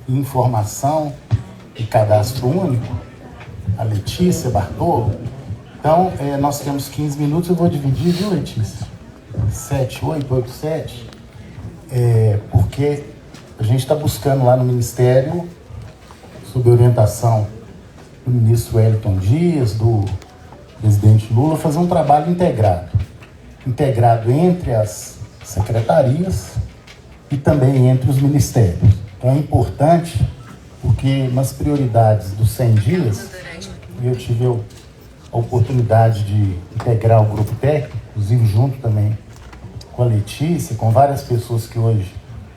e Informação e Cadastro Único, a Letícia Bartolo. Então, nós temos 15 minutos, eu vou dividir, viu, Letícia? 7, 8, 8, 7, porque a gente está buscando lá no Ministério, sob orientação do ministro Wellington Dias, do presidente Lula, fazer um trabalho integrado entre as secretarias e também entre os ministérios. Então é importante, porque nas prioridades dos 100 dias, eu tive a oportunidade de integrar o grupo técnico, inclusive junto também com a Letícia, com várias pessoas que hoje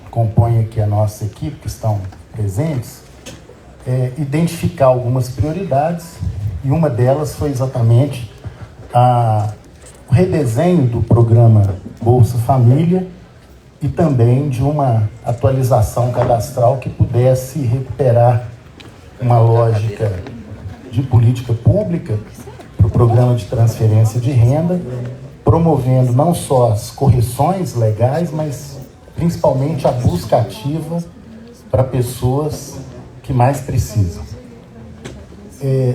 compõem aqui a nossa equipe, que estão presentes, identificar algumas prioridades, e uma delas foi exatamente o redesenho do programa Bolsa Família e também de uma atualização cadastral que pudesse recuperar uma lógica de política pública para o programa de transferência de renda, promovendo não só as correções legais, mas principalmente a busca ativa para pessoas que mais precisam.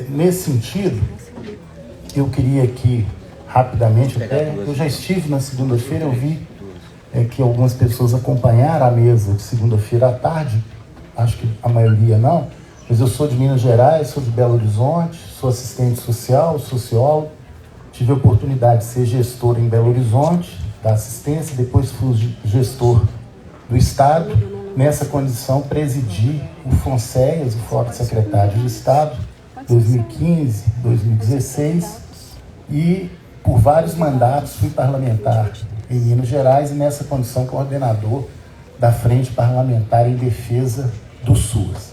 Nesse sentido, eu queria aqui, rapidamente, eu já estive na segunda-feira, eu vi que algumas pessoas acompanharam a mesa de segunda-feira à tarde, acho que a maioria não, mas eu sou de Minas Gerais, sou de Belo Horizonte, sou assistente social, sociólogo, tive a oportunidade de ser gestor em Belo Horizonte, da assistência, depois fui gestor do Estado. Nessa condição, presidi o FONSEAS, o Fórum de Secretários de Estado, 2015, 2016, e por vários mandatos fui parlamentar em Minas Gerais e nessa condição coordenador da Frente Parlamentar em Defesa do SUAS.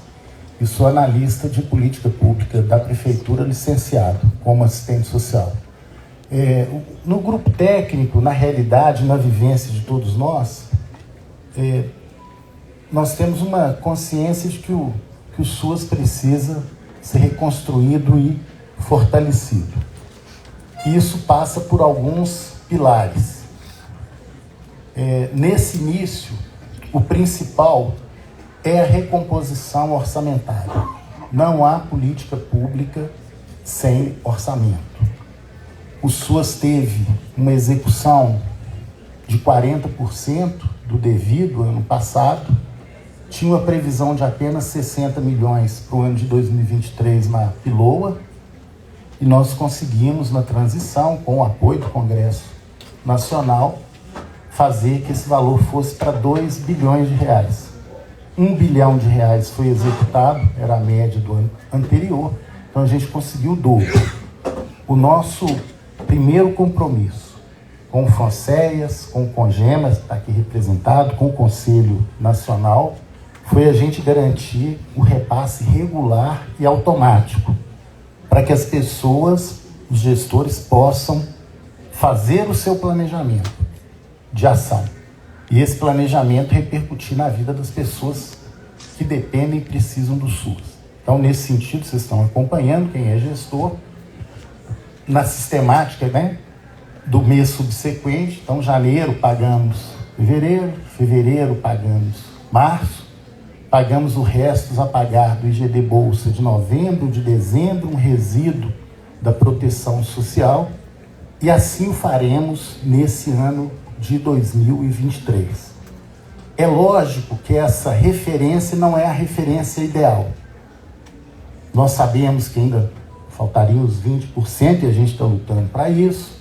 E sou analista de política pública da Prefeitura, licenciado como assistente social. No grupo técnico, na realidade, na vivência de todos nós, nós temos uma consciência de que o SUAS precisa ser reconstruído e fortalecido. E isso passa por alguns pilares. Nesse início, o principal é a recomposição orçamentária. Não há política pública sem orçamento. O SUAS teve uma execução de 40% do devido ano passado, tinha uma previsão de apenas 60 milhões para o ano de 2023 na PILOA, e nós conseguimos, na transição, com o apoio do Congresso Nacional, fazer que esse valor fosse para 2 bilhões de reais. 1 bilhão de reais foi executado, era a média do ano anterior, então a gente conseguiu o dobro. O nosso primeiro compromisso com o FONSEAS, com o CONGEMAS, que está aqui representado, com o Conselho Nacional, foi a gente garantir o repasse regular e automático, para que as pessoas, os gestores, possam fazer o seu planejamento de ação. E esse planejamento repercutir na vida das pessoas que dependem e precisam do SUS. Então, nesse sentido, vocês estão acompanhando, quem é gestor, na sistemática, do mês subsequente. Então, janeiro pagamos fevereiro pagamos março, pagamos o resto a pagar do IGD Bolsa de novembro, de dezembro, um resíduo da proteção social, e assim o faremos nesse ano de 2023. É lógico que essa referência não é a referência ideal. Nós sabemos que ainda faltariam os 20% e a gente está lutando para isso.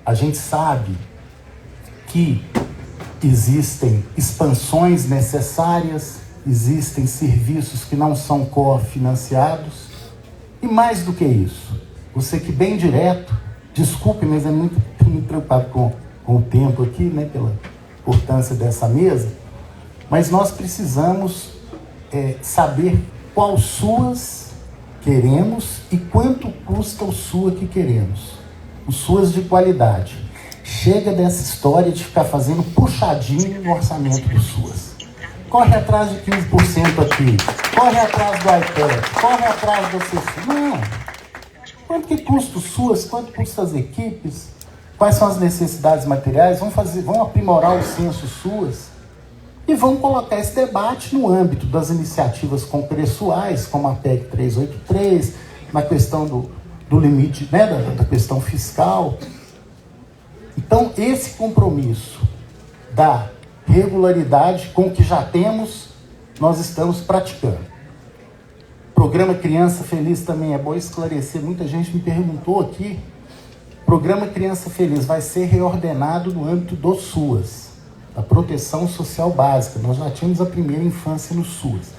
A gente sabe que existem expansões necessárias, existem serviços que não são cofinanciados, e mais do que isso, você que bem direto, desculpe, mas muito preocupado com o tempo aqui, pela importância dessa mesa, mas nós precisamos saber qual SUAS queremos e quanto custa o SUAS que queremos. O SUAS de qualidade. Chega dessa história de ficar fazendo puxadinho no orçamento do SUAS. Corre atrás de 15% aqui, corre atrás do iPad, corre atrás do CC. Não. Quanto que custa o SUAS? Quanto custa as equipes? Quais são as necessidades materiais? Vamos aprimorar o censo SUAS. e vamos colocar esse debate no âmbito das iniciativas congressuais, como a PEC 383, na questão do limite, né, da questão fiscal. Então, esse compromisso da regularidade com o que já temos, nós estamos praticando. O programa Criança Feliz também é bom esclarecer, muita gente me perguntou aqui, o programa Criança Feliz vai ser reordenado no âmbito do SUAS, a proteção social básica. Nós já tínhamos a primeira infância no SUAS.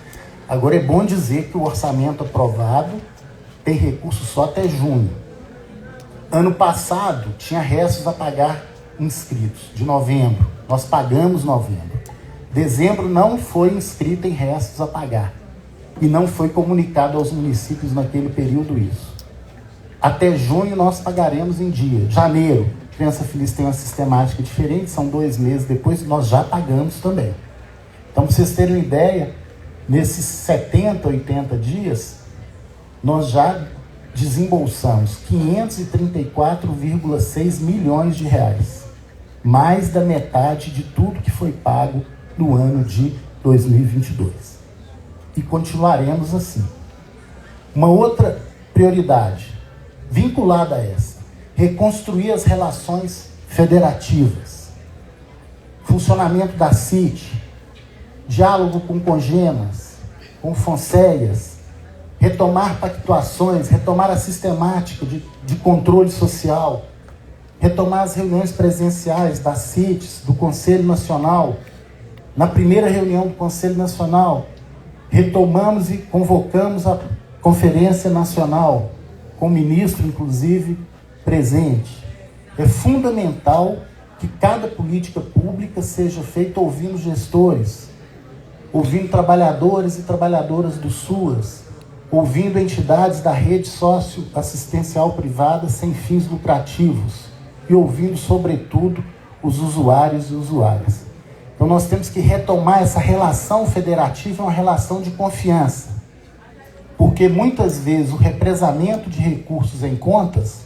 Agora é bom dizer que o orçamento aprovado tem recurso só até junho. Ano passado tinha restos a pagar inscritos, de novembro. Nós pagamos novembro. Dezembro não foi inscrito em restos a pagar. E não foi comunicado aos municípios naquele período isso. Até junho nós pagaremos em dia. Janeiro, Criança Feliz tem uma sistemática diferente, são 2 meses depois, nós já pagamos também. Então, para vocês terem uma ideia, nesses 70, 80 dias, nós já desembolsamos 534,6 milhões de reais. Mais da metade de tudo que foi pago no ano de 2022. E continuaremos assim. Uma outra prioridade, vinculada a essa, reconstruir as relações federativas, funcionamento da CIT, diálogo com Congemas, com Fonseias, retomar pactuações, retomar a sistemática de controle social, retomar as reuniões presenciais das CITs, do Conselho Nacional. Na primeira reunião do Conselho Nacional, retomamos e convocamos a Conferência Nacional, com o ministro, inclusive, presente. É fundamental que cada política pública seja feita ouvindo gestores, ouvindo trabalhadores e trabalhadoras do SUAS, ouvindo entidades da rede socioassistencial privada sem fins lucrativos e ouvindo, sobretudo, os usuários e usuárias. Então nós temos que retomar essa relação federativa, uma relação de confiança, porque muitas vezes o represamento de recursos em contas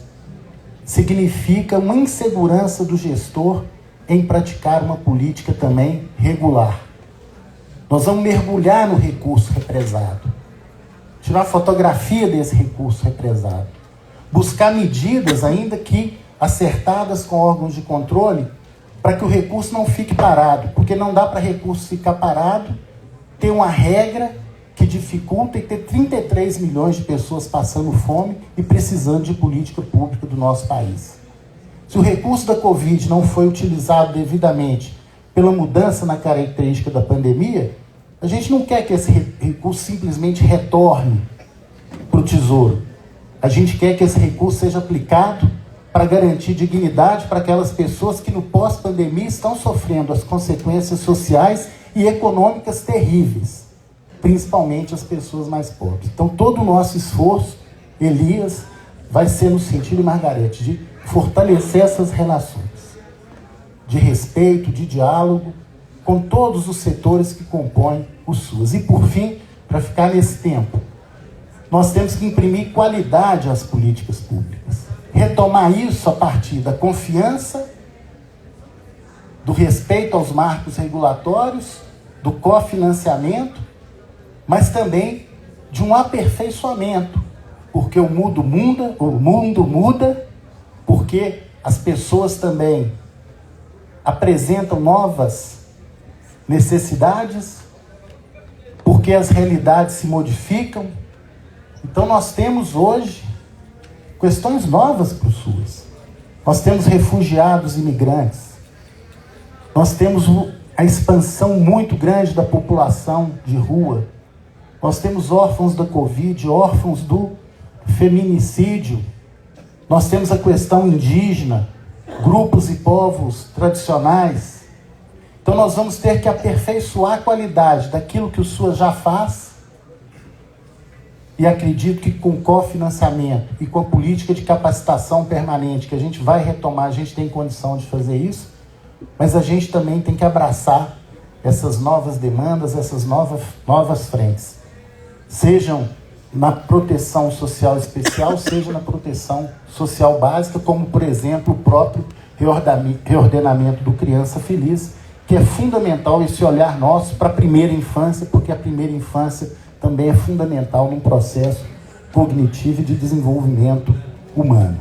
significa uma insegurança do gestor em praticar uma política também regular. Nós vamos mergulhar no recurso represado, tirar fotografia desse recurso represado, buscar medidas, ainda que acertadas com órgãos de controle, para que o recurso não fique parado, porque não dá para recurso ficar parado, ter uma regra que dificulta e ter 33 milhões de pessoas passando fome e precisando de política pública do nosso país. Se o recurso da Covid não foi utilizado devidamente pela mudança na característica da pandemia, a gente não quer que esse recurso simplesmente retorne para o Tesouro. A gente quer que esse recurso seja aplicado para garantir dignidade para aquelas pessoas que no pós-pandemia estão sofrendo as consequências sociais e econômicas terríveis, principalmente as pessoas mais pobres. Então todo o nosso esforço, Elias, vai ser no sentido, Margarete, de fortalecer essas relações, de respeito, de diálogo, com todos os setores que compõem o SUAS. E por fim, para ficar nesse tempo, nós temos que imprimir qualidade às políticas públicas. Retomar isso a partir da confiança, do respeito aos marcos regulatórios, do cofinanciamento, mas também de um aperfeiçoamento, porque o mundo muda, porque as pessoas também apresentam novas necessidades, porque as realidades se modificam. Então nós temos hoje questões novas para o SUAS. Nós temos refugiados imigrantes. Nós temos a expansão muito grande da população de rua. Nós temos órfãos da Covid, órfãos do feminicídio. Nós temos a questão indígena, grupos e povos tradicionais. Então nós vamos ter que aperfeiçoar a qualidade daquilo que o SUAS já faz. E acredito que com o cofinanciamento e com a política de capacitação permanente que a gente vai retomar, a gente tem condição de fazer isso, mas a gente também tem que abraçar essas novas demandas, essas novas frentes. Sejam na proteção social especial, seja na proteção social básica, como, por exemplo, o próprio reordenamento do Criança Feliz, que é fundamental esse olhar nosso para a primeira infância, porque a primeira infância também é fundamental num processo cognitivo e de desenvolvimento humano.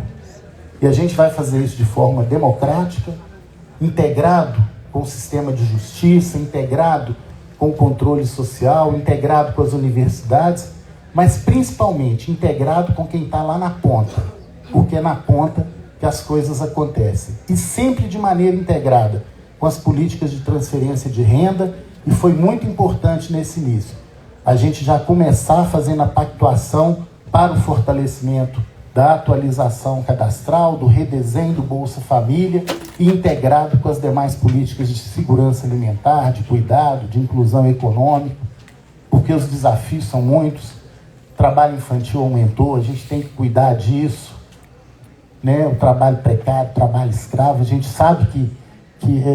E a gente vai fazer isso de forma democrática, integrado com o sistema de justiça, integrado com o controle social, integrado com as universidades, mas principalmente integrado com quem está lá na ponta, porque é na ponta que as coisas acontecem. E sempre de maneira integrada com as políticas de transferência de renda, e foi muito importante nesse início a gente já começar fazendo a pactuação para o fortalecimento da atualização cadastral, do redesenho do Bolsa Família, e integrado com as demais políticas de segurança alimentar, de cuidado, de inclusão econômica, porque os desafios são muitos. O trabalho infantil aumentou, a gente tem que cuidar disso, né? O trabalho precário, o trabalho escravo, a gente sabe que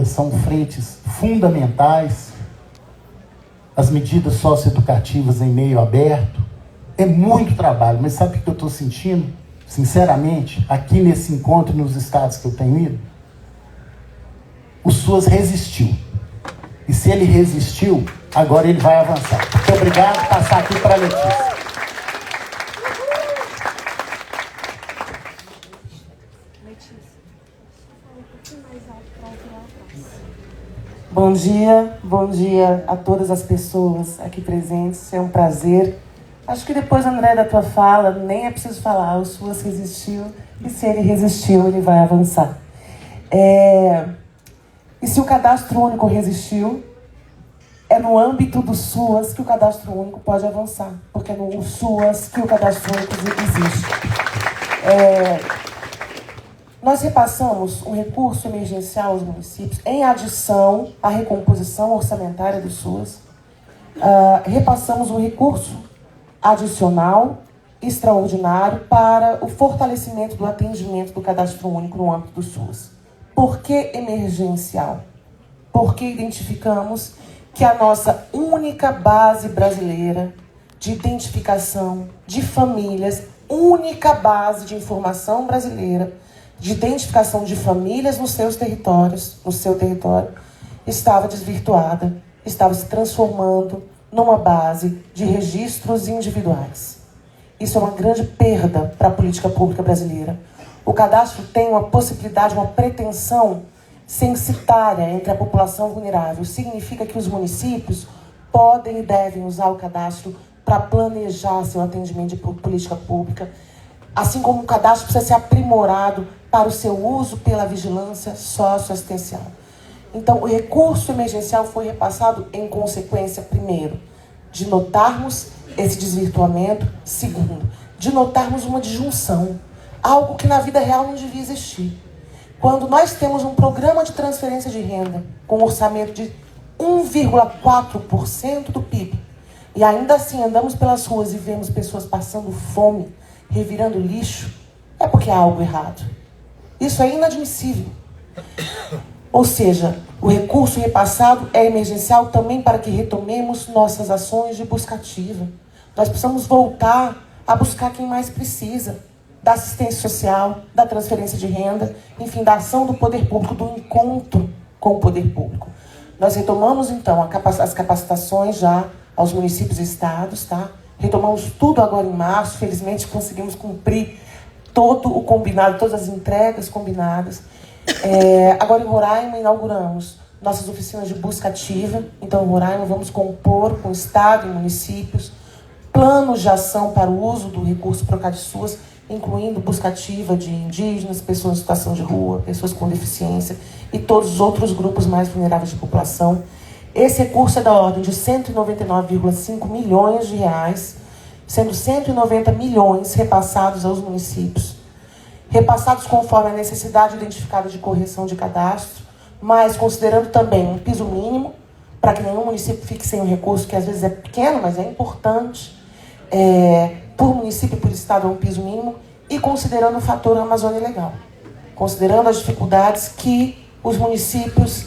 são frentes fundamentais. As medidas socioeducativas em meio aberto, é muito trabalho, mas sabe o que eu estou sentindo? Sinceramente, aqui nesse encontro, nos estados que eu tenho ido, o SUAS resistiu. E se ele resistiu, agora ele vai avançar. Muito obrigado, passar aqui para a Letícia. Bom dia a todas as pessoas aqui presentes, é um prazer. Acho que depois, André, da tua fala, nem é preciso falar, o SUAS resistiu, e se ele resistiu, ele vai avançar. E se o Cadastro Único resistiu, é no âmbito do SUAS que o Cadastro Único pode avançar, porque é no SUAS que o Cadastro Único existe. Nós repassamos um recurso emergencial aos municípios em adição à recomposição orçamentária do SUAS. Repassamos um recurso adicional, extraordinário, para o fortalecimento do atendimento do Cadastro Único no âmbito do SUAS. Por que emergencial? Porque identificamos que a nossa única base brasileira de identificação de famílias, única base de informação brasileira, de identificação de famílias nos seus territórios, no seu território, estava desvirtuada, estava se transformando numa base de registros individuais. Isso é uma grande perda para a política pública brasileira. O cadastro tem uma possibilidade, uma pretensão censitária entre a população vulnerável. Significa que os municípios podem e devem usar o cadastro para planejar seu atendimento de política pública, assim como o cadastro precisa ser aprimorado para o seu uso pela vigilância socioassistencial. Então, o recurso emergencial foi repassado em consequência, primeiro, de notarmos esse desvirtuamento, segundo, de notarmos uma disjunção, algo que na vida real não devia existir. Quando nós temos um programa de transferência de renda com um orçamento de 1,4% do PIB, e ainda assim andamos pelas ruas e vemos pessoas passando fome, revirando lixo, é porque há algo errado. Isso é inadmissível. Ou seja, o recurso repassado é emergencial também para que retomemos nossas ações de busca ativa. Nós precisamos voltar a buscar quem mais precisa, da assistência social, da transferência de renda, enfim, da ação do poder público, do encontro com o poder público. Nós retomamos, então, as capacitações já aos municípios e estados, tá? Retomamos tudo agora em março, felizmente conseguimos cumprir todo o combinado, todas as entregas combinadas. Agora em Roraima inauguramos nossas oficinas de busca ativa. Então em Roraima vamos compor com o Estado e municípios planos de ação para o uso do recurso Procad-SUAS, incluindo busca ativa de indígenas, pessoas em situação de rua, pessoas com deficiência e todos os outros grupos mais vulneráveis de população. Esse recurso é da ordem de 199,5 milhões de reais, sendo 190 milhões repassados aos municípios. Repassados conforme a necessidade identificada de correção de cadastro, mas considerando também um piso mínimo, para que nenhum município fique sem um recurso que às vezes é pequeno, mas é importante. Por município e por estado é um piso mínimo, e considerando o fator Amazônia Legal. Considerando as dificuldades que os municípios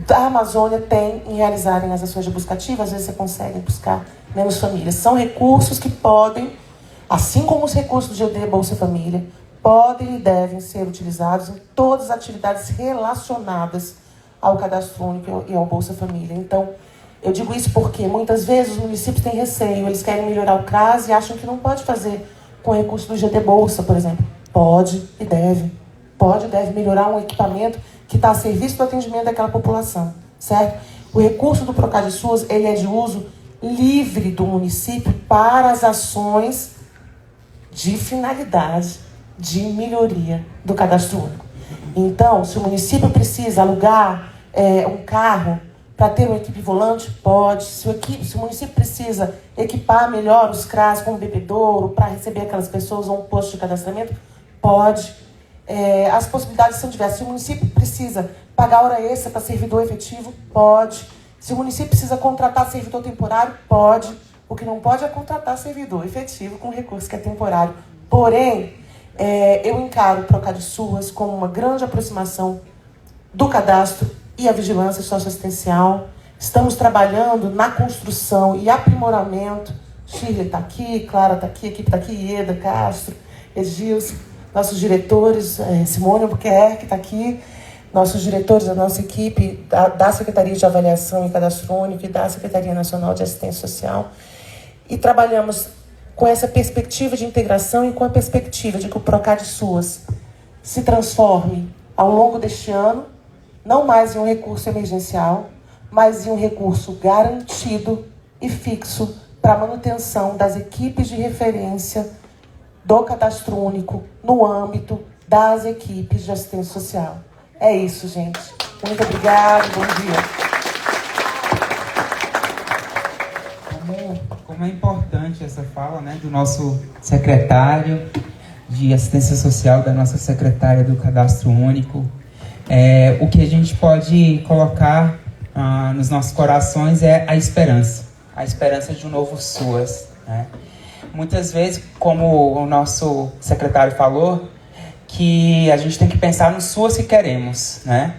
da Amazônia têm em realizarem as ações de busca ativa, às vezes você consegue buscar menos famílias. São recursos que podem, assim como os recursos do GD Bolsa Família, podem e devem ser utilizados em todas as atividades relacionadas ao Cadastro Único e ao Bolsa Família. Então, eu digo isso porque muitas vezes os municípios têm receio, eles querem melhorar o CRAS e acham que não pode fazer com recurso do GT Bolsa, por exemplo. Pode e deve. Pode e deve melhorar um equipamento que está a serviço do atendimento daquela população, certo? O recurso do Procad SUAS, ele é de uso livre do município para as ações de finalidade de melhoria do Cadastro Único. Então, se o município precisa alugar um carro para ter uma equipe volante, pode. Se o município precisa equipar melhor os CRAS com um bebedouro para receber aquelas pessoas ou um posto de cadastramento, pode. As possibilidades são diversas. Se o município precisa pagar hora extra para servidor efetivo, pode. Se o município precisa contratar servidor temporário, pode. O que não pode é contratar servidor efetivo com recurso que é temporário. Porém, eu encaro o Procad SUAS como uma grande aproximação do cadastro e a vigilância socioassistencial. Estamos trabalhando na construção e aprimoramento. Shirley está aqui, Clara está aqui, a equipe está aqui, Ieda, Castro, Edilson, nossos diretores, Simone Albuquerque está aqui, nossos diretores da nossa equipe, da Secretaria de Avaliação e Cadastro Único e da Secretaria Nacional de Assistência Social. E trabalhamos com essa perspectiva de integração e com a perspectiva de que o Procad SUAS se transforme ao longo deste ano, não mais em um recurso emergencial, mas em um recurso garantido e fixo para a manutenção das equipes de referência do Cadastro Único no âmbito das equipes de assistência social. É isso, gente. Muito obrigada, bom dia. Como é importante essa fala, né, do nosso secretário de assistência social, da nossa secretária do Cadastro Único. O que a gente pode colocar nos nossos corações é a esperança de um novo SUAS, né? Muitas vezes, como o nosso secretário falou, que a gente tem que pensar no SUAS que queremos, né?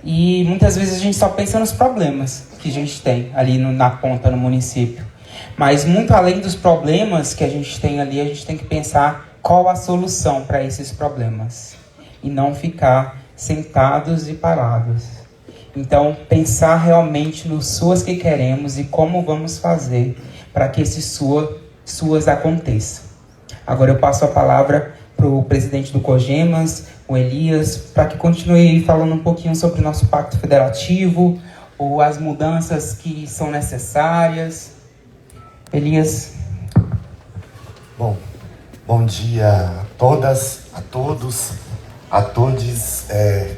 E muitas vezes a gente só pensa nos problemas que a gente tem ali na ponta, no município. Mas muito além dos problemas que a gente tem ali, a gente tem que pensar qual a solução para esses problemas. E não ficar sentados e parados. Então, pensar realmente no SUAS que queremos e como vamos fazer para que esse SUAS aconteça. Agora eu passo a palavra para o presidente do COGEMAS, o Elias, para que continue falando um pouquinho sobre o nosso pacto federativo, ou as mudanças que são necessárias. Elias. Bom dia a todas, a todos, a todes.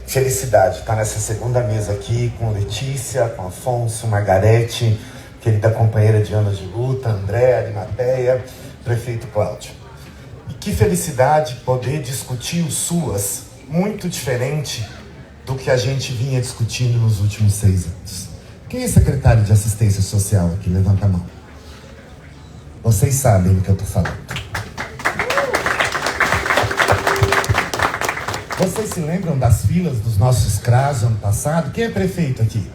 Felicidade estar nessa segunda mesa aqui com Letícia, com Afonso, Margarete, querida companheira de anos de luta, André, Arimateia, prefeito Cláudio. E que felicidade poder discutir o SUAS muito diferente do que a gente vinha discutindo nos últimos 6 anos. Quem é secretário de assistência social aqui? Levanta a mão. Vocês sabem do que eu estou falando. Vocês se lembram das filas dos nossos CRAS ano passado? Quem é prefeito aqui?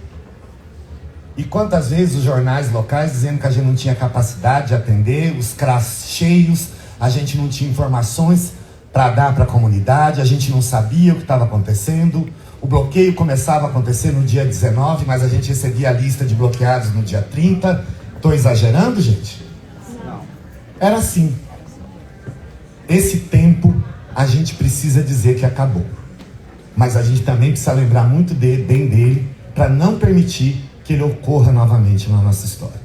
E quantas vezes os jornais locais dizendo que a gente não tinha capacidade de atender, os CRAS cheios, a gente não tinha informações para dar para a comunidade, a gente não sabia o que estava acontecendo, o bloqueio começava a acontecer no dia 19, mas a gente recebia a lista de bloqueados no dia 30. Estou exagerando, gente? Não. Era assim. Esse tempo a gente precisa dizer que acabou. Mas a gente também precisa lembrar muito bem dele para não permitir que ele ocorra novamente na nossa história.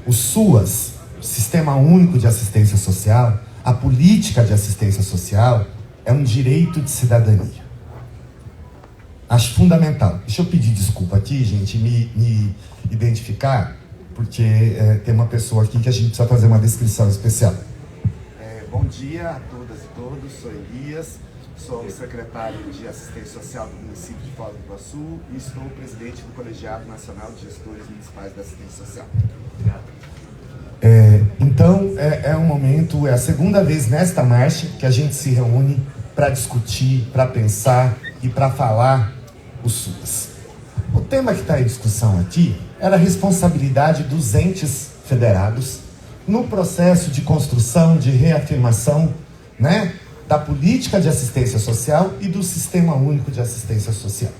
O SUAS, o Sistema Único de Assistência Social, a política de assistência social, é um direito de cidadania. Acho fundamental. Deixa eu pedir desculpa aqui, gente, me identificar, porque tem uma pessoa aqui que a gente precisa fazer uma descrição especial. Bom dia a todas e todos, sou Elias, sou o secretário de Assistência Social do município de Foz do Iguaçu e estou presidente do Colegiado Nacional de Gestores Municipais da Assistência Social. Obrigado. Então, é um momento, é a segunda vez nesta marcha que a gente se reúne para discutir, para pensar e para falar o SUAS. O tema que está em discussão aqui era a responsabilidade dos entes federados no processo de construção, de reafirmação, né, da política de assistência social e do Sistema Único de Assistência Social.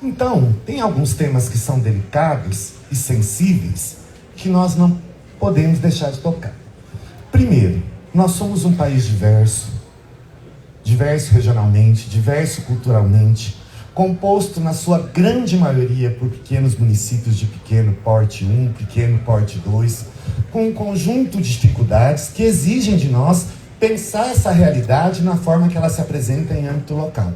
Então, tem alguns temas que são delicados e sensíveis que nós não podemos deixar de tocar. Primeiro, nós somos um país diverso regionalmente, diverso culturalmente, composto na sua grande maioria por pequenos municípios de pequeno porte 1, pequeno porte 2, com um conjunto de dificuldades que exigem de nós pensar essa realidade na forma que ela se apresenta em âmbito local.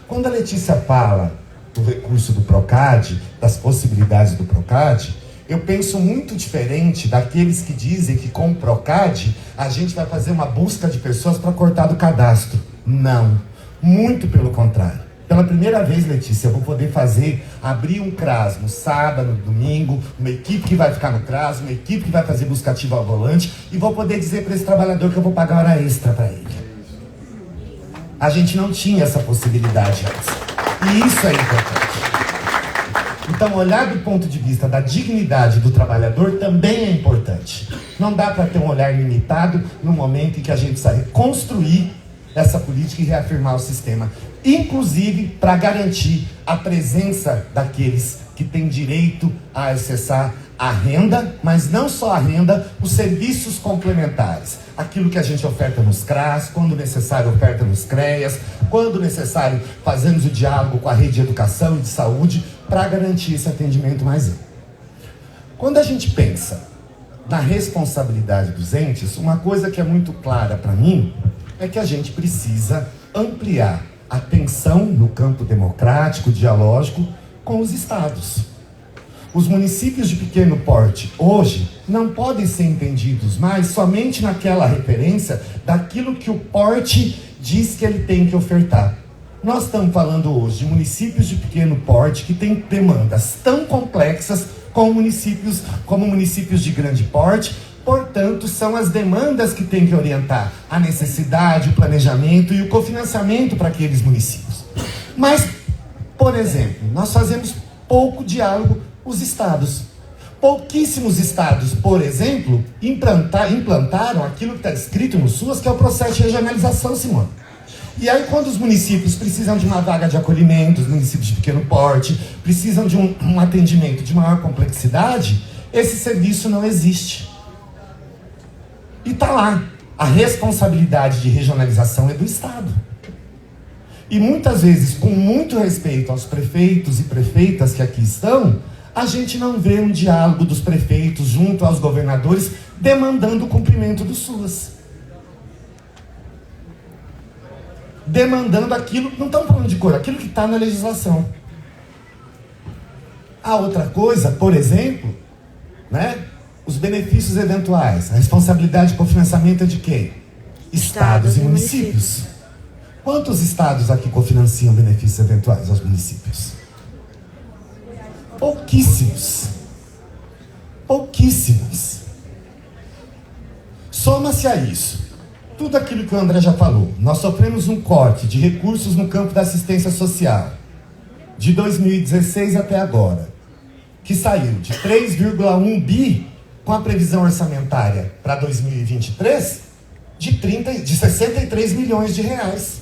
Quando a Letícia fala do recurso do PROCAD, das possibilidades do PROCAD, eu penso muito diferente daqueles que dizem que com o PROCAD a gente vai fazer uma busca de pessoas para cortar do cadastro. Não, muito pelo contrário. Pela primeira vez, Letícia, eu vou poder abrir um CRAS no sábado, no domingo, uma equipe que vai ficar no CRAS, uma equipe que vai fazer busca ativa ao volante, e vou poder dizer para esse trabalhador que eu vou pagar hora extra para ele. A gente não tinha essa possibilidade antes. E isso é importante. Então, olhar do ponto de vista da dignidade do trabalhador também é importante. Não dá para ter um olhar limitado no momento em que a gente precisa reconstruir essa política e reafirmar o sistema. Inclusive para garantir a presença daqueles que têm direito a acessar a renda, mas não só a renda, os serviços complementares. Aquilo que a gente oferta nos CRAS, quando necessário oferta nos CREAS, quando necessário fazemos o diálogo com a rede de educação e de saúde para garantir esse atendimento mais amplo. Quando a gente pensa na responsabilidade dos entes, uma coisa que é muito clara para mim é que a gente precisa ampliar a atenção no campo democrático, dialógico, com os estados. Os municípios de pequeno porte, hoje, não podem ser entendidos mais somente naquela referência daquilo que o porte diz que ele tem que ofertar. Nós estamos falando hoje de municípios de pequeno porte que têm demandas tão complexas como municípios de grande porte. Portanto, são as demandas que têm que orientar a necessidade, o planejamento e o cofinanciamento para aqueles municípios. Mas, por exemplo, nós fazemos pouco diálogo com os estados. Pouquíssimos estados, por exemplo, implantaram aquilo que está escrito no SUAS, que é o processo de regionalização, Simone. E aí, quando os municípios precisam de uma vaga de acolhimento, os municípios de pequeno porte, precisam de um atendimento de maior complexidade, esse serviço não existe. E está lá. A responsabilidade de regionalização é do Estado. E muitas vezes, com muito respeito aos prefeitos e prefeitas que aqui estão, a gente não vê um diálogo dos prefeitos junto aos governadores demandando o cumprimento do SUAS. Demandando aquilo, não estamos falando de cor, aquilo que está na legislação. A outra coisa, por exemplo, os benefícios eventuais, a responsabilidade de cofinanciamento é de quem? Estados e municípios. Quantos estados aqui cofinanciam benefícios eventuais aos municípios? Pouquíssimos. Pouquíssimos. Soma-se a isso tudo aquilo que o André já falou. Nós sofremos um corte de recursos no campo da assistência social de 2016 até agora, que saiu de 3,1 bi com a previsão orçamentária para 2023 de 63 milhões de reais.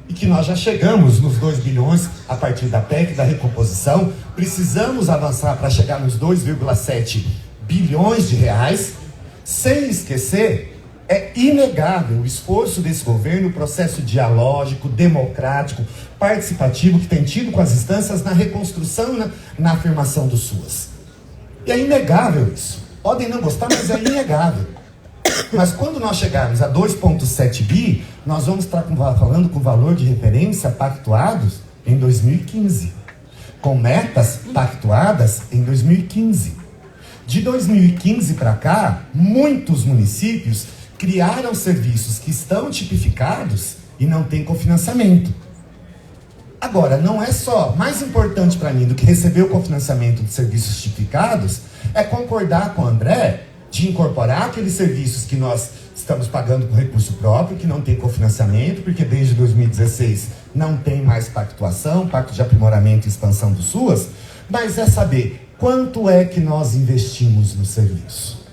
E que nós já chegamos nos 2 bilhões a partir da PEC, da recomposição. Precisamos avançar para chegar nos 2,7 bilhões de reais. Sem esquecer, é inegável o esforço desse governo, o processo dialógico, democrático, participativo que tem tido com as instâncias na reconstrução e na afirmação do SUAS. E é inegável isso. Podem não gostar, mas é inegável. Mas quando nós chegarmos a 2,7 bi, nós vamos estar falando com valor de referência pactuados em 2015. Com metas pactuadas em 2015. De 2015 para cá, muitos municípios criaram serviços que estão tipificados e não têm cofinanciamento. Agora, não é só, mais importante para mim do que receber o cofinanciamento de serviços tipificados, é concordar com o André de incorporar aqueles serviços que nós estamos pagando com recurso próprio, que não tem cofinanciamento, porque desde 2016 não tem mais pactuação, pacto de aprimoramento e expansão do SUAS, mas é saber quanto é que nós investimos no serviço.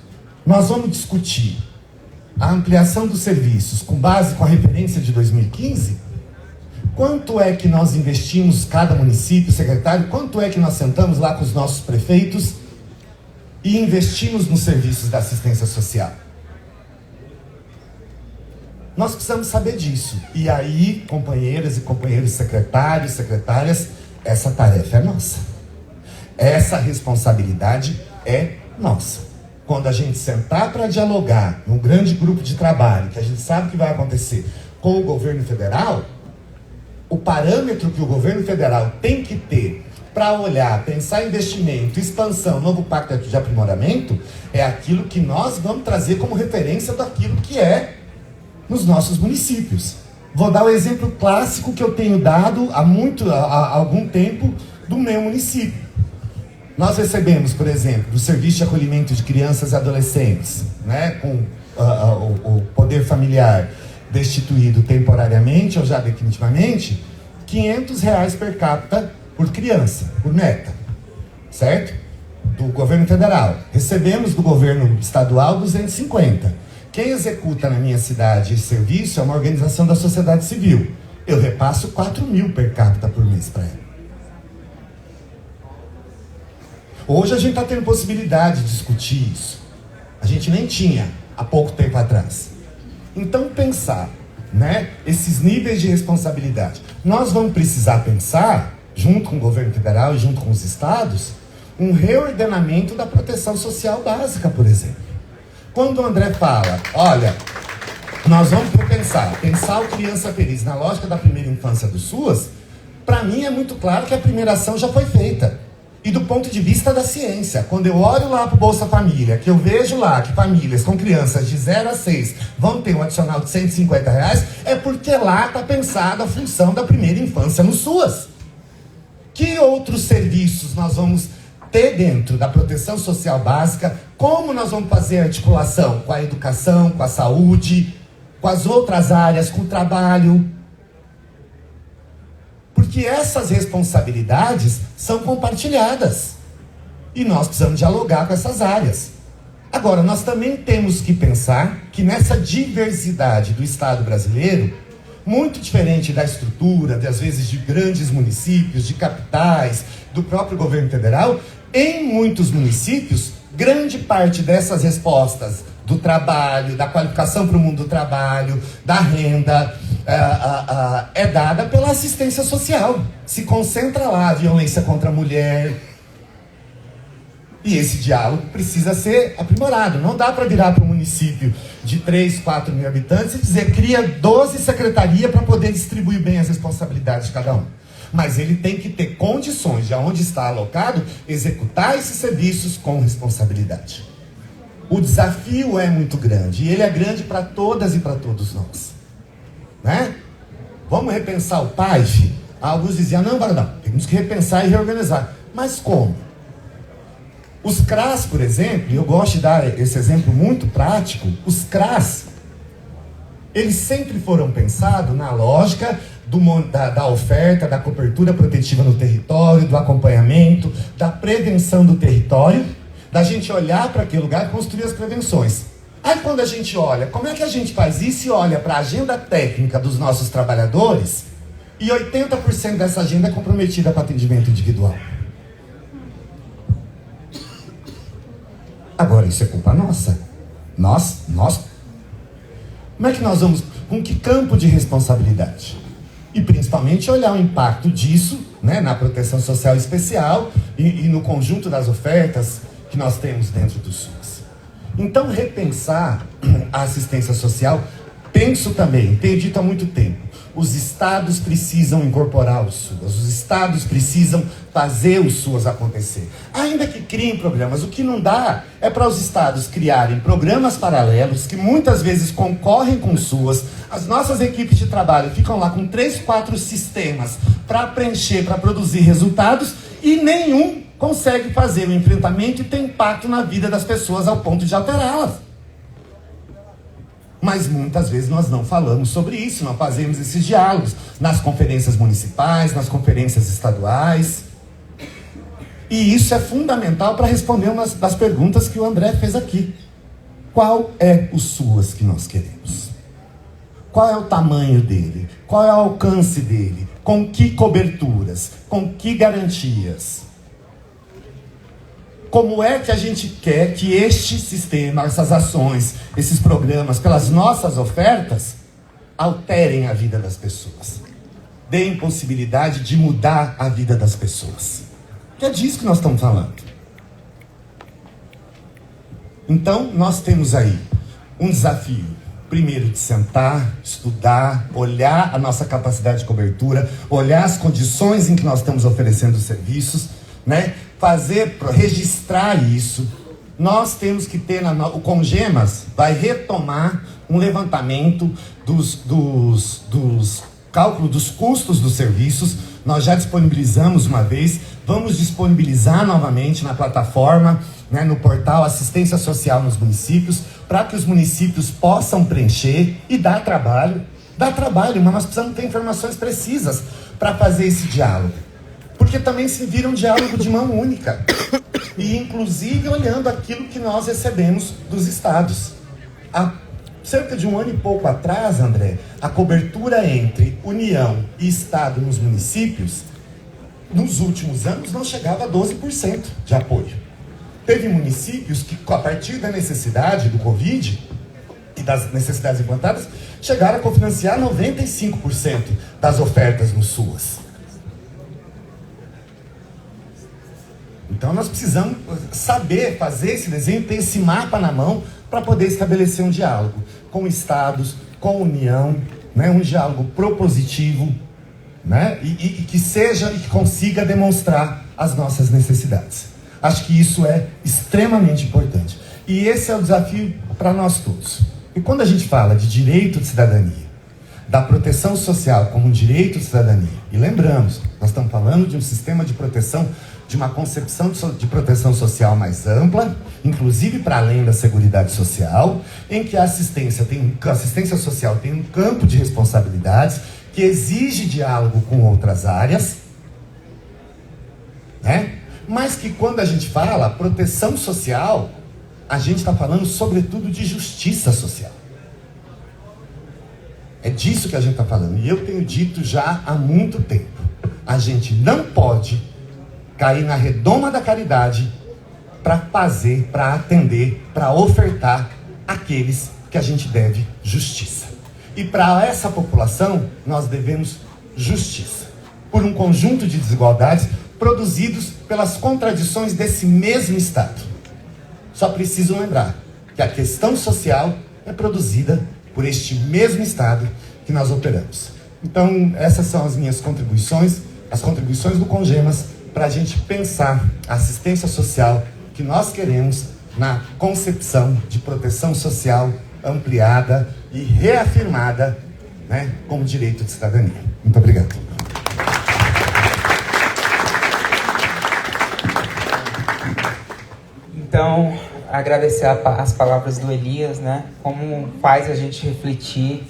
Nós vamos discutir a ampliação dos serviços com base com a referência de 2015, Quanto é que nós investimos, cada município, secretário, quanto é que nós sentamos lá com os nossos prefeitos e investimos nos serviços da assistência social? Nós precisamos saber disso. E aí, companheiras e companheiros secretários, secretárias, essa tarefa é nossa. Essa responsabilidade é nossa. Quando a gente sentar para dialogar num grande grupo de trabalho, que a gente sabe que vai acontecer com o governo federal, o parâmetro que o governo federal tem que ter para olhar, pensar em investimento, expansão, novo pacto de aprimoramento, é aquilo que nós vamos trazer como referência daquilo que é nos nossos municípios. Vou dar o exemplo clássico que eu tenho dado há algum tempo do meu município. Nós recebemos, por exemplo, do Serviço de Acolhimento de Crianças e Adolescentes, né, com o poder familiar destituído temporariamente ou já definitivamente, R$500 per capita por criança, por meta, certo? Do governo federal. Recebemos do governo estadual 250. Quem executa na minha cidade esse serviço é uma organização da sociedade civil. Eu repasso 4.000 per capita por mês para ela. Hoje a gente está tendo possibilidade de discutir isso. A gente nem tinha há pouco tempo atrás. Então pensar, né, esses níveis de responsabilidade. Nós vamos precisar pensar, junto com o governo federal e junto com os estados, um reordenamento da proteção social básica, por exemplo. Quando o André fala, olha, nós vamos pensar o Criança Feliz na lógica da primeira infância do SUAS, para mim é muito claro que a primeira ação já foi feita. E do ponto de vista da ciência, quando eu olho lá para o Bolsa Família, que eu vejo lá que famílias com crianças de 0 a 6 vão ter um adicional de R$150, é porque lá está pensada a função da primeira infância no SUAS. Que outros serviços nós vamos ter dentro da proteção social básica? Como nós vamos fazer a articulação com a educação, com a saúde, com as outras áreas, com o trabalho? Porque essas responsabilidades são compartilhadas. E nós precisamos dialogar com essas áreas. Agora, nós também temos que pensar que nessa diversidade do Estado brasileiro, muito diferente da estrutura, às vezes de grandes municípios, de capitais, do próprio governo federal, em muitos municípios, grande parte dessas respostas do trabalho, da qualificação para o mundo do trabalho, da renda, é dada pela assistência social. Se concentra lá a violência contra a mulher. E esse diálogo precisa ser aprimorado. Não dá para virar para um município de 3, 4 mil habitantes e dizer cria 12 secretarias para poder distribuir bem as responsabilidades de cada um. Mas ele tem que ter condições de onde está alocado, executar esses serviços com responsabilidade. O desafio é muito grande, e ele é grande para todas e para todos nós. Né? Vamos repensar o PAIF? Alguns diziam, não, temos que repensar e reorganizar. Mas como? Os CRAS, por exemplo, e eu gosto de dar esse exemplo muito prático, os CRAS, eles sempre foram pensados na lógica da oferta, da cobertura protetiva no território, do acompanhamento, da prevenção do território, da gente olhar para aquele lugar e construir as prevenções. Aí quando a gente olha, como é que a gente faz isso e olha para a agenda técnica dos nossos trabalhadores, e 80% dessa agenda é comprometida com atendimento individual. Agora, isso é culpa nossa. Nós. Como é que nós vamos, com que campo de responsabilidade? E principalmente olhar o impacto disso, né, na proteção social especial e no conjunto das ofertas que nós temos dentro do SUS. Então, repensar a assistência social, penso também, tenho dito há muito tempo, os estados precisam incorporar o SUAS, os estados precisam fazer o SUAS acontecer. Ainda que criem programas, o que não dá é para os estados criarem programas paralelos, que muitas vezes concorrem com o SUAS, as nossas equipes de trabalho ficam lá com 3, 4 sistemas para preencher, para produzir resultados, e nenhum consegue fazer o enfrentamento e ter impacto na vida das pessoas ao ponto de alterá-las. Mas muitas vezes nós não falamos sobre isso, não fazemos esses diálogos nas conferências municipais, nas conferências estaduais. E isso é fundamental para responder uma das perguntas que o André fez aqui. Qual é o SUAS que nós queremos? Qual é o tamanho dele? Qual é o alcance dele? Com que coberturas? Com que garantias? Como é que a gente quer que este sistema, essas ações, esses programas, pelas nossas ofertas, alterem a vida das pessoas? Deem possibilidade de mudar a vida das pessoas. Que é disso que nós estamos falando. Então, nós temos aí um desafio. Primeiro, de sentar, estudar, olhar a nossa capacidade de cobertura, olhar as condições em que nós estamos oferecendo os serviços, né? Registrar isso. Nós temos que ter, o Congemas vai retomar um levantamento dos cálculos dos custos dos serviços. Nós já disponibilizamos uma vez, vamos disponibilizar novamente na plataforma, né, no portal Assistência Social nos municípios, para que os municípios possam preencher e dar trabalho, mas nós precisamos ter informações precisas para fazer esse diálogo. Porque também se vira um diálogo de mão única. E inclusive olhando aquilo que nós recebemos dos estados. Há cerca de 1 ano e pouco atrás, André, a cobertura entre União e Estado nos municípios, nos últimos anos, não chegava a 12% de apoio. Teve municípios que, a partir da necessidade do Covid e das necessidades implantadas, chegaram a cofinanciar 95% das ofertas no SUAS. Então nós precisamos saber fazer esse desenho, ter esse mapa na mão para poder estabelecer um diálogo com estados, com a União, né? Um diálogo propositivo, né? E que consiga demonstrar as nossas necessidades. Acho que isso é extremamente importante. E esse é o desafio para nós todos. E quando a gente fala de direito de cidadania, da proteção social como um direito de cidadania, e lembramos, nós estamos falando de um sistema de proteção, de uma concepção de proteção social mais ampla, inclusive para além da Seguridade Social, em que a assistência social tem um campo de responsabilidades que exige diálogo com outras áreas, né? Mas que quando a gente fala proteção social, a gente está falando sobretudo de justiça social. É disso que a gente está falando. E eu tenho dito já há muito tempo. A gente não pode cair na redoma da caridade para fazer, para atender, para ofertar aqueles que a gente deve justiça. E para essa população, nós devemos justiça. Por um conjunto de desigualdades produzidos pelas contradições desse mesmo Estado. Só preciso lembrar que a questão social é produzida por este mesmo Estado que nós operamos. Então, essas são as minhas contribuições, as contribuições do Congemas, para a gente pensar a assistência social que nós queremos na concepção de proteção social ampliada e reafirmada, né, como direito de cidadania. Muito obrigado. Então, agradecer as palavras do Elias, né? Como faz a gente refletir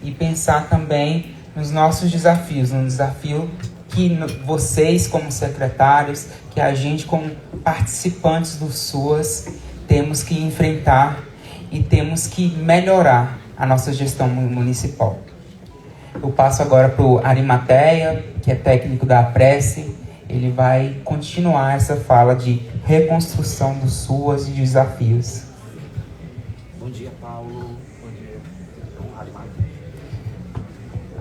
e pensar também nos nossos desafios, no desafio que vocês como secretários, que a gente como participantes do SUAS temos que enfrentar e temos que melhorar a nossa gestão municipal. Eu passo agora para o Arimateia, que é técnico da Apresse. Ele vai continuar essa fala de reconstrução do SUAS e desafios. Bom dia, Paulo. Bom dia.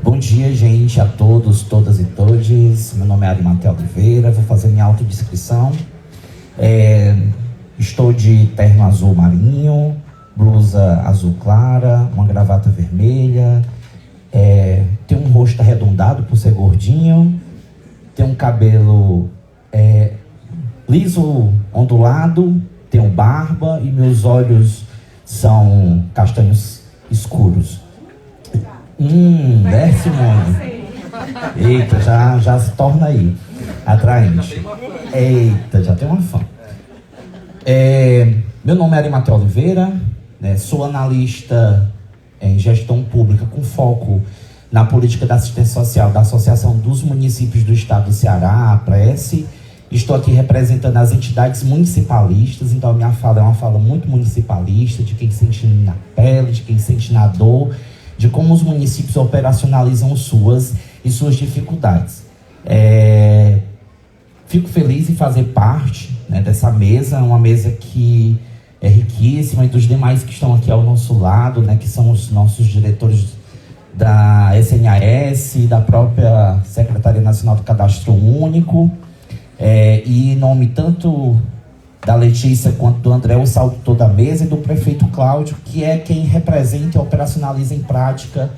Bom dia, gente, a todos, todas e todes. Meu nome é Arimateia Oliveira, vou fazer minha autodescrição. Estou de terno azul marinho, blusa azul clara, uma gravata vermelha, tenho um rosto arredondado por ser gordinho, tenho um cabelo liso, ondulado, tenho barba e meus olhos são castanhos escuros. Simone. Eita, já se torna aí atraente. Eita, já tem uma fã. Meu nome é Arimateia Oliveira, né, sou analista em gestão pública com foco na política da assistência social da Associação dos Municípios do Estado do Ceará, a Apresse. Estou aqui representando as entidades municipalistas, então a minha fala é uma fala muito municipalista, de quem sente na pele, de quem sente na dor, de como os municípios operacionalizam suas dificuldades. Fico feliz em fazer parte, né, dessa mesa, uma mesa que é riquíssima, e dos demais que estão aqui ao nosso lado, né, que são os nossos diretores da SNAS, da própria Secretaria Nacional do Cadastro Único, e em nome tanto da Letícia quanto do André, o salto da mesa, e do prefeito Cláudio, que é quem representa e operacionaliza em prática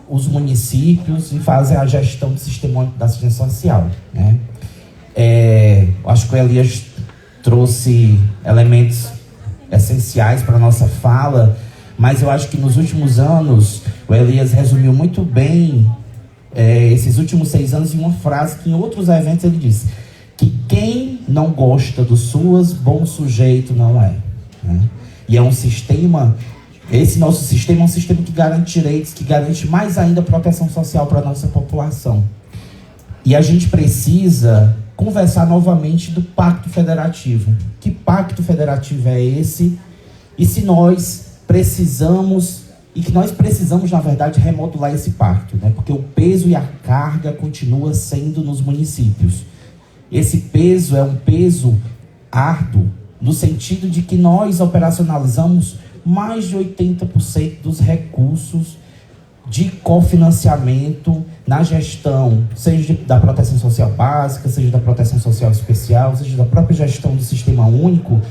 os municípios e fazem a gestão do Sistema Único da Assistência Social, né? Acho que o Elias trouxe elementos essenciais para a nossa fala, mas eu acho que nos últimos anos o Elias resumiu muito bem esses últimos 6 anos em uma frase que em outros eventos ele disse: que quem não gosta do SUAS, bom sujeito não é, né? E é um sistema, esse nosso sistema é um sistema que garante direitos, que garante mais ainda proteção social para a nossa população. E a gente precisa conversar novamente do Pacto Federativo. Que pacto federativo é esse? E se nós precisamos, e que nós precisamos, na verdade, remodular esse pacto, né? Porque o peso e a carga continua sendo nos municípios. Esse peso é um peso árduo, no sentido de que nós operacionalizamos mais de 80% dos recursos de cofinanciamento na gestão, seja da proteção social básica, seja da proteção social especial, seja da própria gestão do Sistema Único,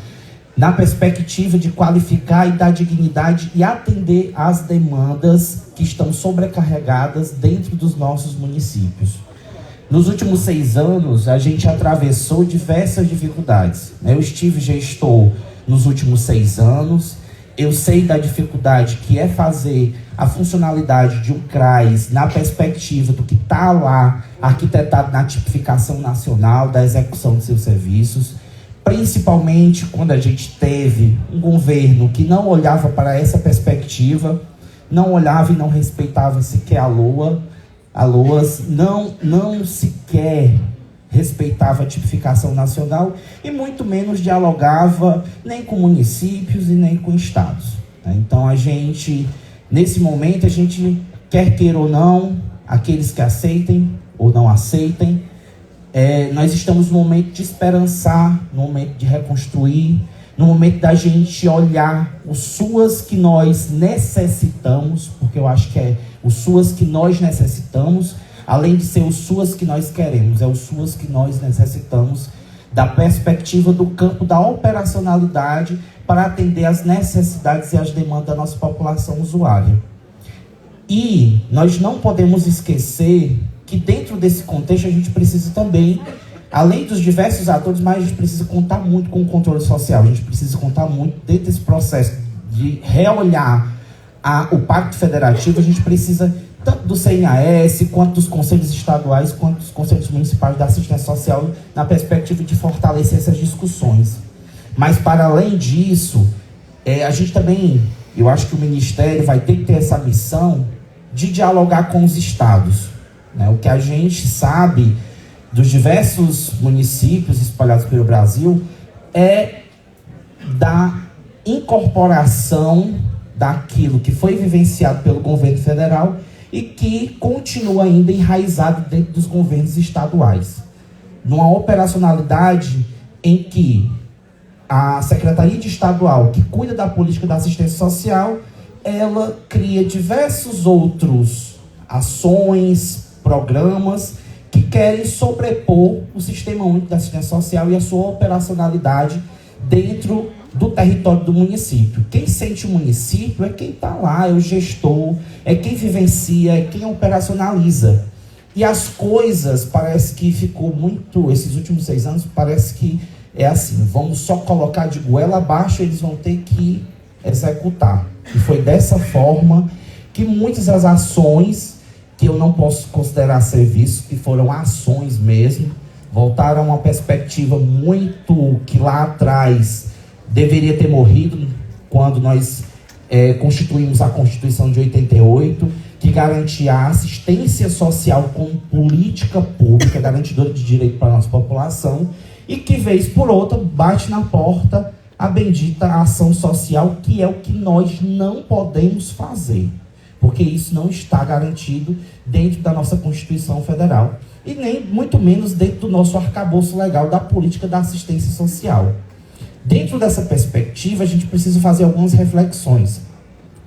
na perspectiva de qualificar e dar dignidade e atender às demandas que estão sobrecarregadas dentro dos nossos municípios. Nos últimos 6 anos, a gente atravessou diversas dificuldades. Eu estive gestor nos últimos 6 anos, eu sei da dificuldade que é fazer a funcionalidade de um CRAS na perspectiva do que está lá arquitetado na tipificação nacional da execução de seus serviços, principalmente quando a gente teve um governo que não olhava para essa perspectiva, não olhava e não respeitava sequer a LOAS, não sequer respeitava a tipificação nacional e muito menos dialogava nem com municípios e nem com estados. Então a gente, nesse momento, a gente quer queira ou não, aqueles que aceitem ou não aceitem, nós estamos no momento de esperançar, no momento de reconstruir, no momento da gente olhar os SUAS que nós necessitamos, porque eu acho que é os SUAS que nós necessitamos, além de ser os SUAS que nós queremos, é os SUAS que nós necessitamos, da perspectiva do campo da operacionalidade para atender às necessidades e às demandas da nossa população usuária. E nós não podemos esquecer que dentro desse contexto a gente precisa também, além dos diversos atores, mas a gente precisa contar muito com o controle social, a gente precisa contar muito dentro desse processo de reolhar o Pacto Federativo, a gente precisa tanto do CNAS, quanto dos conselhos estaduais, quanto dos conselhos municipais da assistência social, na perspectiva de fortalecer essas discussões. Mas, para além disso, a gente também, eu acho que o Ministério vai ter que ter essa missão de dialogar com os estados, né? O que a gente sabe dos diversos municípios espalhados pelo Brasil é da incorporação daquilo que foi vivenciado pelo governo federal e que continua ainda enraizado dentro dos governos estaduais. Numa operacionalidade em que a Secretaria Estadual, que cuida da política da assistência social, ela cria diversos outros ações, programas que querem sobrepor o Sistema Único da Assistência Social e a sua operacionalidade dentro do território do município. Quem sente o município é quem está lá, é o gestor, é quem vivencia, é quem operacionaliza. E as coisas, parece que ficou muito, esses últimos 6 anos, parece que é assim, vamos só colocar de goela abaixo, eles vão ter que executar. E foi dessa forma que muitas das ações, que eu não posso considerar serviço, que foram ações mesmo, voltaram a uma perspectiva muito que lá atrás deveria ter morrido, quando nós constituímos a Constituição de 88, que garantia a assistência social como política pública, garantidora de direito para a nossa população, e que, vez por outra, bate na porta a bendita ação social, que é o que nós não podemos fazer, porque isso não está garantido dentro da nossa Constituição Federal e nem muito menos dentro do nosso arcabouço legal da política da assistência social. Dentro dessa perspectiva, a gente precisa fazer algumas reflexões.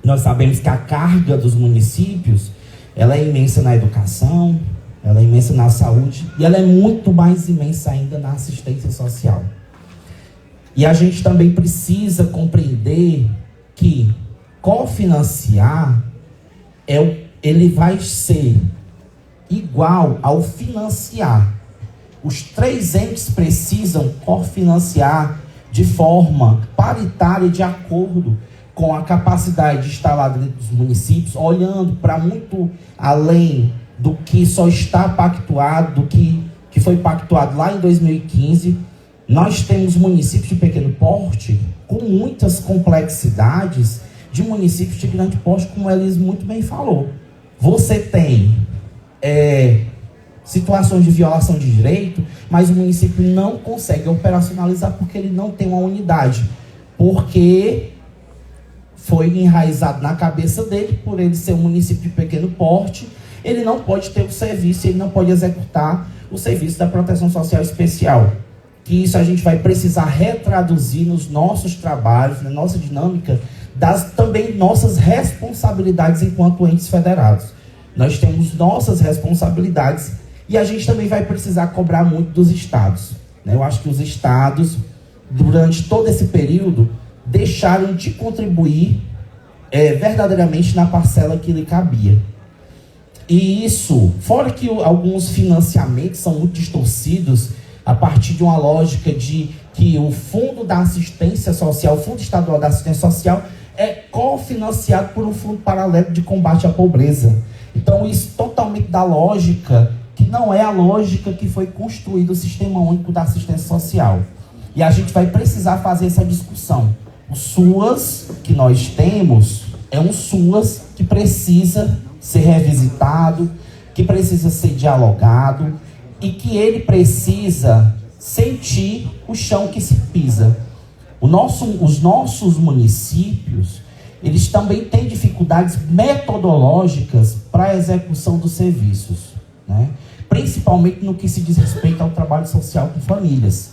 Nós sabemos que a carga dos municípios, ela é imensa na educação, ela é imensa na saúde e ela é muito mais imensa ainda na assistência social. E a gente também precisa compreender que cofinanciar ele vai ser igual ao financiar. Os três entes precisam cofinanciar de forma paritária, de acordo com a capacidade instalada dentro dos municípios, olhando para muito além do que só está pactuado, do que foi pactuado lá em 2015. Nós temos municípios de pequeno porte com muitas complexidades de municípios de grande porte, como a Elis muito bem falou. Você tem situações de violação de direito, mas o município não consegue operacionalizar porque ele não tem uma unidade, porque foi enraizado na cabeça dele, por ele ser um município de pequeno porte, ele não pode ter o serviço, ele não pode executar o serviço da proteção social especial. Que isso a gente vai precisar retraduzir nos nossos trabalhos, na nossa dinâmica, das também nossas responsabilidades enquanto entes federados. Nós temos nossas responsabilidades e a gente também vai precisar cobrar muito dos estados. Eu acho que os estados, durante todo esse período, deixaram de contribuir verdadeiramente na parcela que lhe cabia. E isso, fora que alguns financiamentos são muito distorcidos a partir de uma lógica de que o Fundo da Assistência Social, o Fundo Estadual da Assistência Social, é cofinanciado por um fundo paralelo de combate à pobreza. Então, isso totalmente da lógica que não é a lógica que foi construído o Sistema Único da Assistência Social. E a gente vai precisar fazer essa discussão. O SUAS que nós temos é um SUAS que precisa ser revisitado, que precisa ser dialogado e que ele precisa sentir o chão que se pisa. Os nossos municípios, eles também têm dificuldades metodológicas para a execução dos serviços, né? Principalmente no que se diz respeito ao trabalho social com famílias.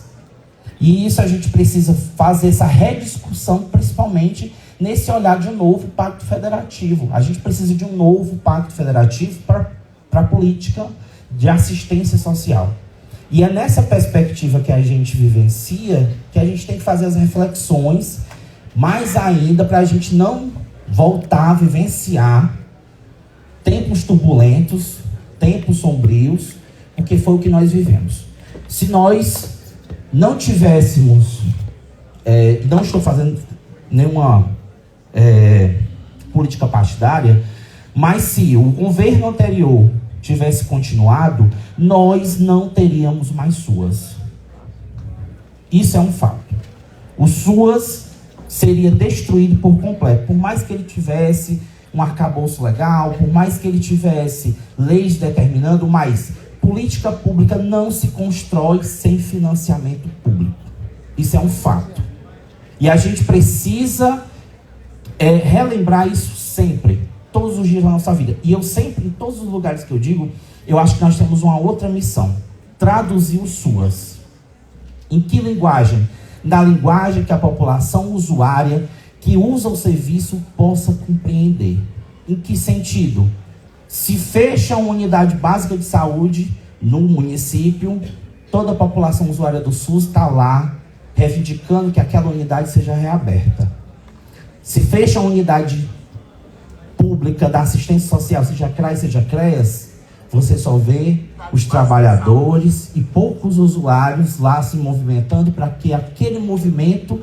E isso a gente precisa fazer essa rediscussão, principalmente nesse olhar de um novo pacto federativo. A gente precisa de um novo pacto federativo para a política de assistência social. E é nessa perspectiva que a gente vivencia que a gente tem que fazer as reflexões, mais ainda para a gente não voltar a vivenciar tempos turbulentos, tempos sombrios, porque foi o que nós vivemos. Se nós não tivéssemos, não estou fazendo nenhuma política partidária, mas se o governo anterior tivesse continuado, nós não teríamos mais SUAS. Isso é um fato. O SUAS seria destruído por completo, por mais que ele tivesse um arcabouço legal, por mais que ele tivesse leis determinando, mas política pública não se constrói sem financiamento público. Isso é um fato. E a gente precisa relembrar isso sempre, todos os dias da nossa vida. E eu sempre, em todos os lugares que eu digo, eu acho que nós temos uma outra missão: traduzir os SUAS. Em que linguagem? Na linguagem que a população usuária que usa o serviço possa compreender. Em que sentido? Se fecha uma unidade básica de saúde no município, toda a população usuária do SUS está lá reivindicando que aquela unidade seja reaberta. Se fecha uma unidade pública da assistência social, seja CRAS, seja CREAS, você só vê os trabalhadores e poucos usuários lá se movimentando para que aquele movimento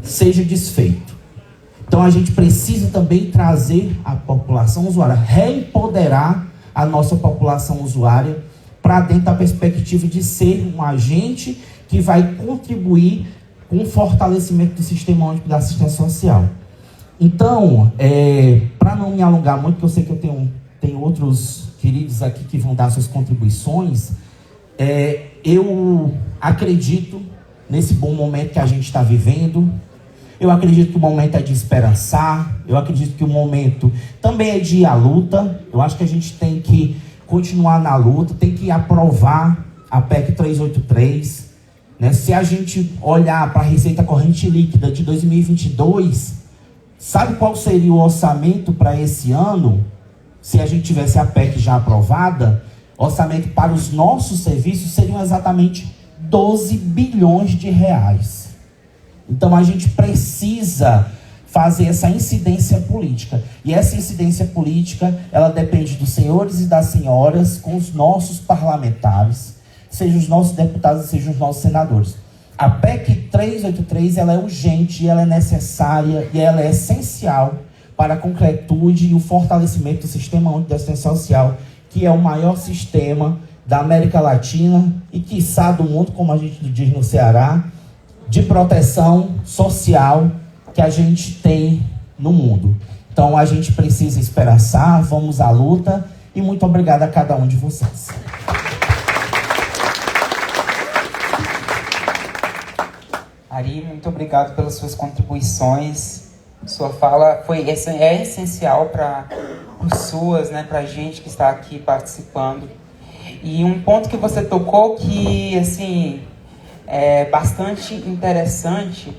seja desfeito. Então a gente precisa também trazer a população usuária, reempoderar a nossa população usuária para dentro da perspectiva de ser um agente que vai contribuir com o fortalecimento do Sistema Único da Assistência Social. Então, para não me alongar muito, porque eu sei que eu tenho outros queridos aqui que vão dar suas contribuições, eu acredito nesse bom momento que a gente está vivendo. Eu acredito que o momento é de esperançar, eu acredito que o momento também é de ir à luta. Eu acho que a gente tem que continuar na luta, tem que aprovar a PEC 383. Né? Se a gente olhar para a receita corrente líquida de 2022, sabe qual seria o orçamento para esse ano? Se a gente tivesse a PEC já aprovada, orçamento para os nossos serviços seriam exatamente 12 bilhões de reais. Então a gente precisa fazer essa incidência política. E essa incidência política, ela depende dos senhores e das senhoras com os nossos parlamentares, sejam os nossos deputados, sejam os nossos senadores. A PEC 383, ela é urgente, ela é necessária e ela é essencial para a concretude e o fortalecimento do Sistema Único de Assistência Social, que é o maior sistema da América Latina e, quiçá, do mundo, como a gente diz no Ceará, de proteção social que a gente tem no mundo. Então, a gente precisa esperançar, vamos à luta e muito obrigado a cada um de vocês. Ari, muito obrigado pelas suas contribuições. Sua fala é essencial para as suas, né, para a gente que está aqui participando. E um ponto que você tocou que, assim, é bastante interessante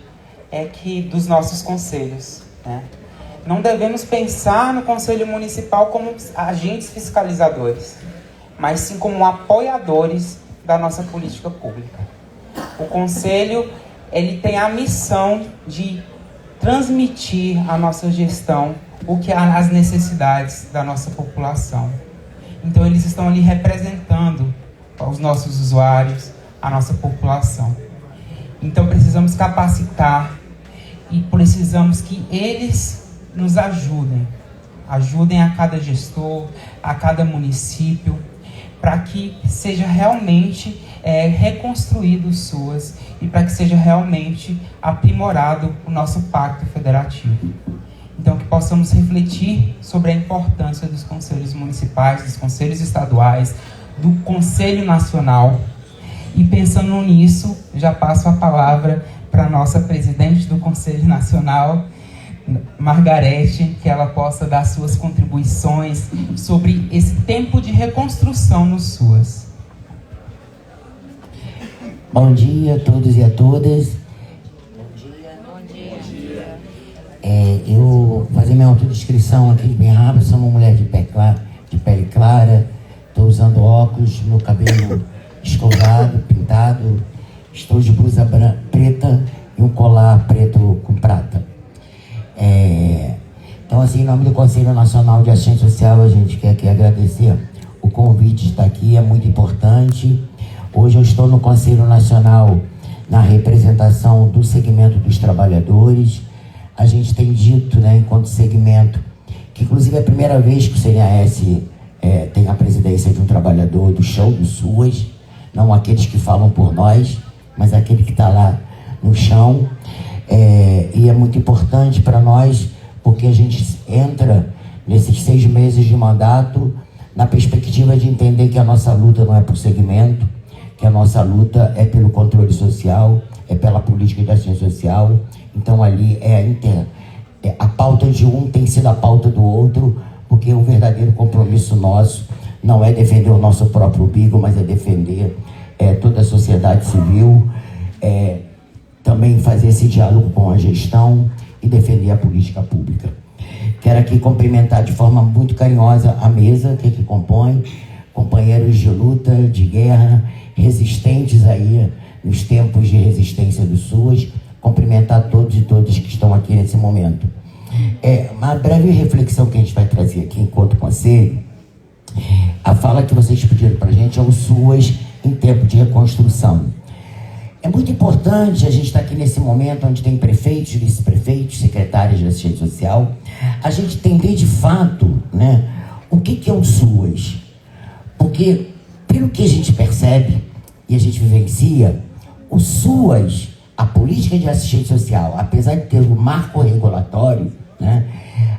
é que dos nossos conselhos, né? Não devemos pensar no Conselho Municipal como agentes fiscalizadores, mas sim como apoiadores da nossa política pública. O Conselho, ele tem a missão de transmitir à nossa gestão as necessidades da nossa população. Então, eles estão ali representando os nossos usuários, a nossa população. Então, precisamos capacitar e precisamos que eles nos ajudem a cada gestor, a cada município, para que seja realmente reconstruído os SUAS e para que seja realmente aprimorado o nosso pacto federativo. Então, que possamos refletir sobre a importância dos conselhos municipais, dos conselhos estaduais, do Conselho Nacional. E pensando nisso, já passo a palavra para a nossa presidente do Conselho Nacional, Margarete, que ela possa dar suas contribuições sobre esse tempo de reconstrução nos SUAS. Bom dia a todos e a todas. Eu vou fazer minha autodescrição aqui bem rápido. Sou uma mulher de pele clara, estou usando óculos, meu cabelo escovado, pintado, estou de blusa preta e um colar preto com prata. Então, assim, em nome do Conselho Nacional de Assistência Social, a gente quer aqui agradecer o convite de estar aqui, é muito importante. Hoje eu estou no Conselho Nacional na representação do segmento dos trabalhadores. A gente tem dito, né, enquanto segmento, que inclusive é a primeira vez que o CNAS tem a presidência de um trabalhador do chão do SUAS, não aqueles que falam por nós, mas aquele que está lá no chão. E é muito importante para nós, porque a gente entra nesses 6 meses de mandato na perspectiva de entender que a nossa luta não é por segmento, que a nossa luta é pelo controle social, é pela política de assistência social. Então ali a pauta de um tem sido a pauta do outro, porque o verdadeiro compromisso nosso não é defender o nosso próprio umbigo, mas é defender toda a sociedade civil, também fazer esse diálogo com a gestão e defender a política pública. Quero aqui cumprimentar de forma muito carinhosa a mesa que aqui compõe, companheiros de luta, de guerra, resistentes aí nos tempos de resistência do SUAS, cumprimentar todos e todas que estão aqui nesse momento. Uma breve reflexão que a gente vai trazer aqui enquanto conselho. A fala que vocês pediram para a gente é o SUAS em tempo de reconstrução. É muito importante a gente estar aqui nesse momento onde tem prefeitos, vice-prefeitos, secretários de assistência social, a gente entender de fato, né, o que é um SUAS. Porque, pelo que a gente percebe e a gente vivencia, o SUAS, a política de assistência social, apesar de ter um marco regulatório, né,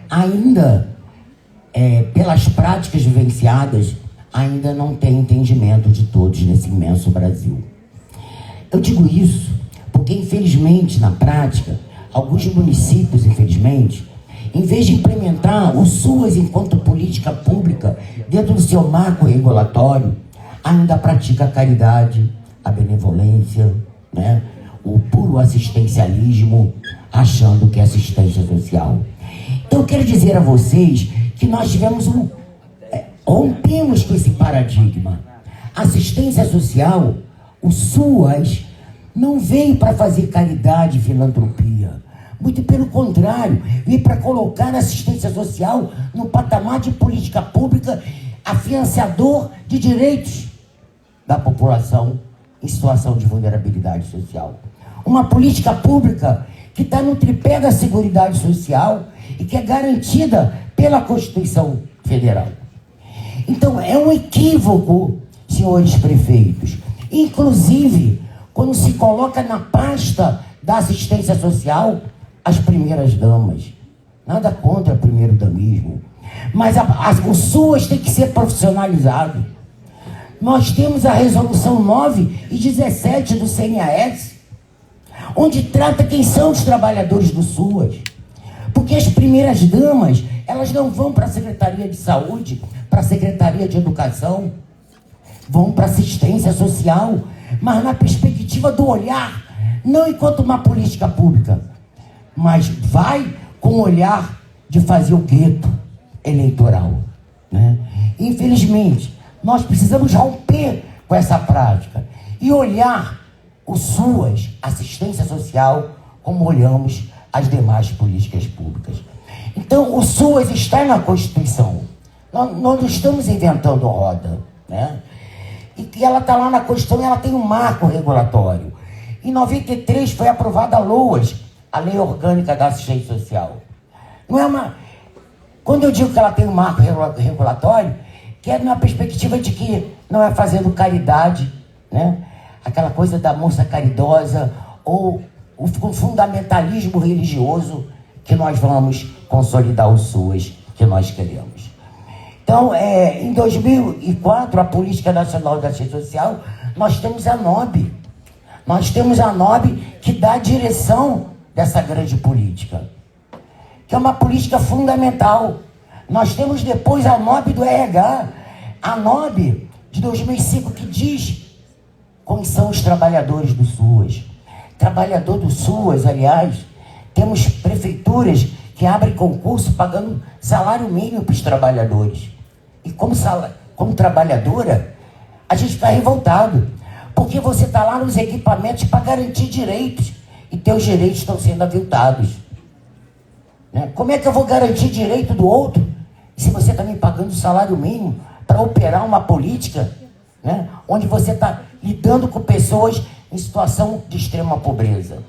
ainda, pelas práticas vivenciadas, ainda não tem entendimento de todos nesse imenso Brasil. Eu digo isso porque, infelizmente, na prática, alguns municípios, infelizmente, em vez de implementar o SUAS enquanto política pública dentro do seu marco regulatório, ainda pratica a caridade, a benevolência, né? O puro assistencialismo, achando que é assistência social. Então eu quero dizer a vocês que nós rompemos com esse paradigma. Assistência social, o SUAS, não veio para fazer caridade e filantropia. Muito pelo contrário, veio para colocar a assistência social no patamar de política pública afiançador de direitos da população em situação de vulnerabilidade social. Uma política pública que está no tripé da Seguridade Social e que é garantida pela Constituição Federal. Então, é um equívoco, senhores prefeitos, inclusive quando se coloca na pasta da assistência social as primeiras damas. Nada contra o primeiro-damismo, mas o SUAS tem que ser profissionalizado. Nós temos a resolução 9 e 17 do CNAS, onde trata quem são os trabalhadores do SUAS. Porque as primeiras damas, elas não vão para a Secretaria de Saúde, para a Secretaria de Educação, vão para assistência social, mas na perspectiva do olhar, não enquanto uma política pública, mas vai com o olhar de fazer o gueto eleitoral, né? Infelizmente, nós precisamos romper com essa prática e olhar o SUAS, assistência social, como olhamos as demais políticas públicas. Então, o SUAS está na Constituição. Nós não estamos inventando roda, né? E ela está lá na Constituição e ela tem um marco regulatório. Em 93 foi aprovada a LOAS, a Lei Orgânica da Assistência Social. Não é uma... Quando eu digo que ela tem um marco regulatório, que é numa perspectiva de que não é fazendo caridade, né? Aquela coisa da moça caridosa ou o fundamentalismo religioso que nós vamos consolidar o SUAS que nós queremos. Então, em 2004, a Política Nacional da Assistência Social, nós temos a NOB. Nós temos a NOB que dá a direção dessa grande política, que é uma política fundamental. Nós temos depois a NOB do RH, a NOB de 2005, que diz quem são os trabalhadores do SUAS. Trabalhador do SUAS, aliás, temos prefeituras que abrem concurso pagando salário mínimo para os trabalhadores. E como trabalhadora, a gente está revoltado, porque você está lá nos equipamentos para garantir direitos, e teus direitos estão sendo aviltados. Né? Como é que eu vou garantir direito do outro se você está me pagando salário mínimo para operar uma política, né, onde você está lidando com pessoas em situação de extrema pobreza?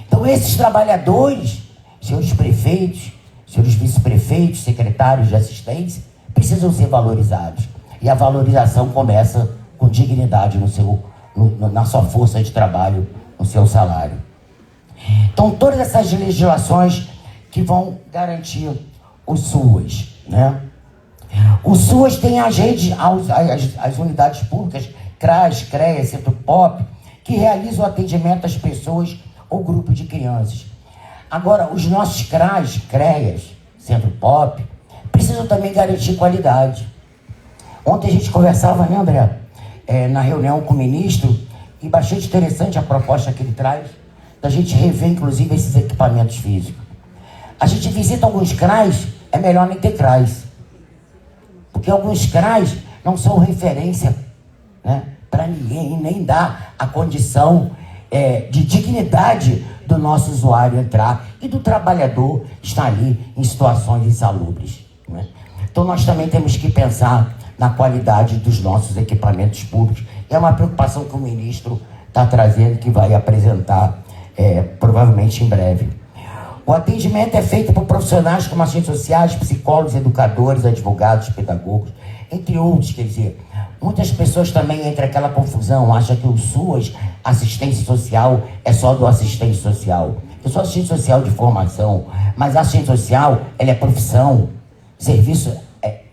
Então, esses trabalhadores, senhores prefeitos, senhores vice-prefeitos, secretários de assistência, precisam ser valorizados. E a valorização começa com dignidade na sua força de trabalho, no seu salário. Então, todas essas legislações que vão garantir o SUAS, né? O SUAS tem as redes, as unidades públicas, CRAS, CREAS, Centro POP, que realizam o atendimento às pessoas ou grupo de crianças. Agora, os nossos CRAS, CREAS, Centro POP, precisam também garantir qualidade. Ontem a gente conversava, né, André, na reunião com o ministro, e bastante interessante a proposta que ele traz, da gente rever, inclusive, esses equipamentos físicos. A gente visita alguns CRAs, é melhor nem ter CRAs, porque alguns CRAs não são referência, né, para ninguém, e nem dá a condição de dignidade do nosso usuário entrar e do trabalhador estar ali em situações insalubres, né? Então nós também temos que pensar na qualidade dos nossos equipamentos públicos. É uma preocupação que o ministro está trazendo, que vai apresentar provavelmente em breve. O atendimento é feito por profissionais como assistentes sociais, psicólogos, educadores, advogados, pedagogos, entre outros. Quer dizer, muitas pessoas também entram aquela confusão, acham que o SUAS, assistência social, é só do assistente social. Eu sou assistente social de formação, mas a assistente social, ela é profissão, serviço,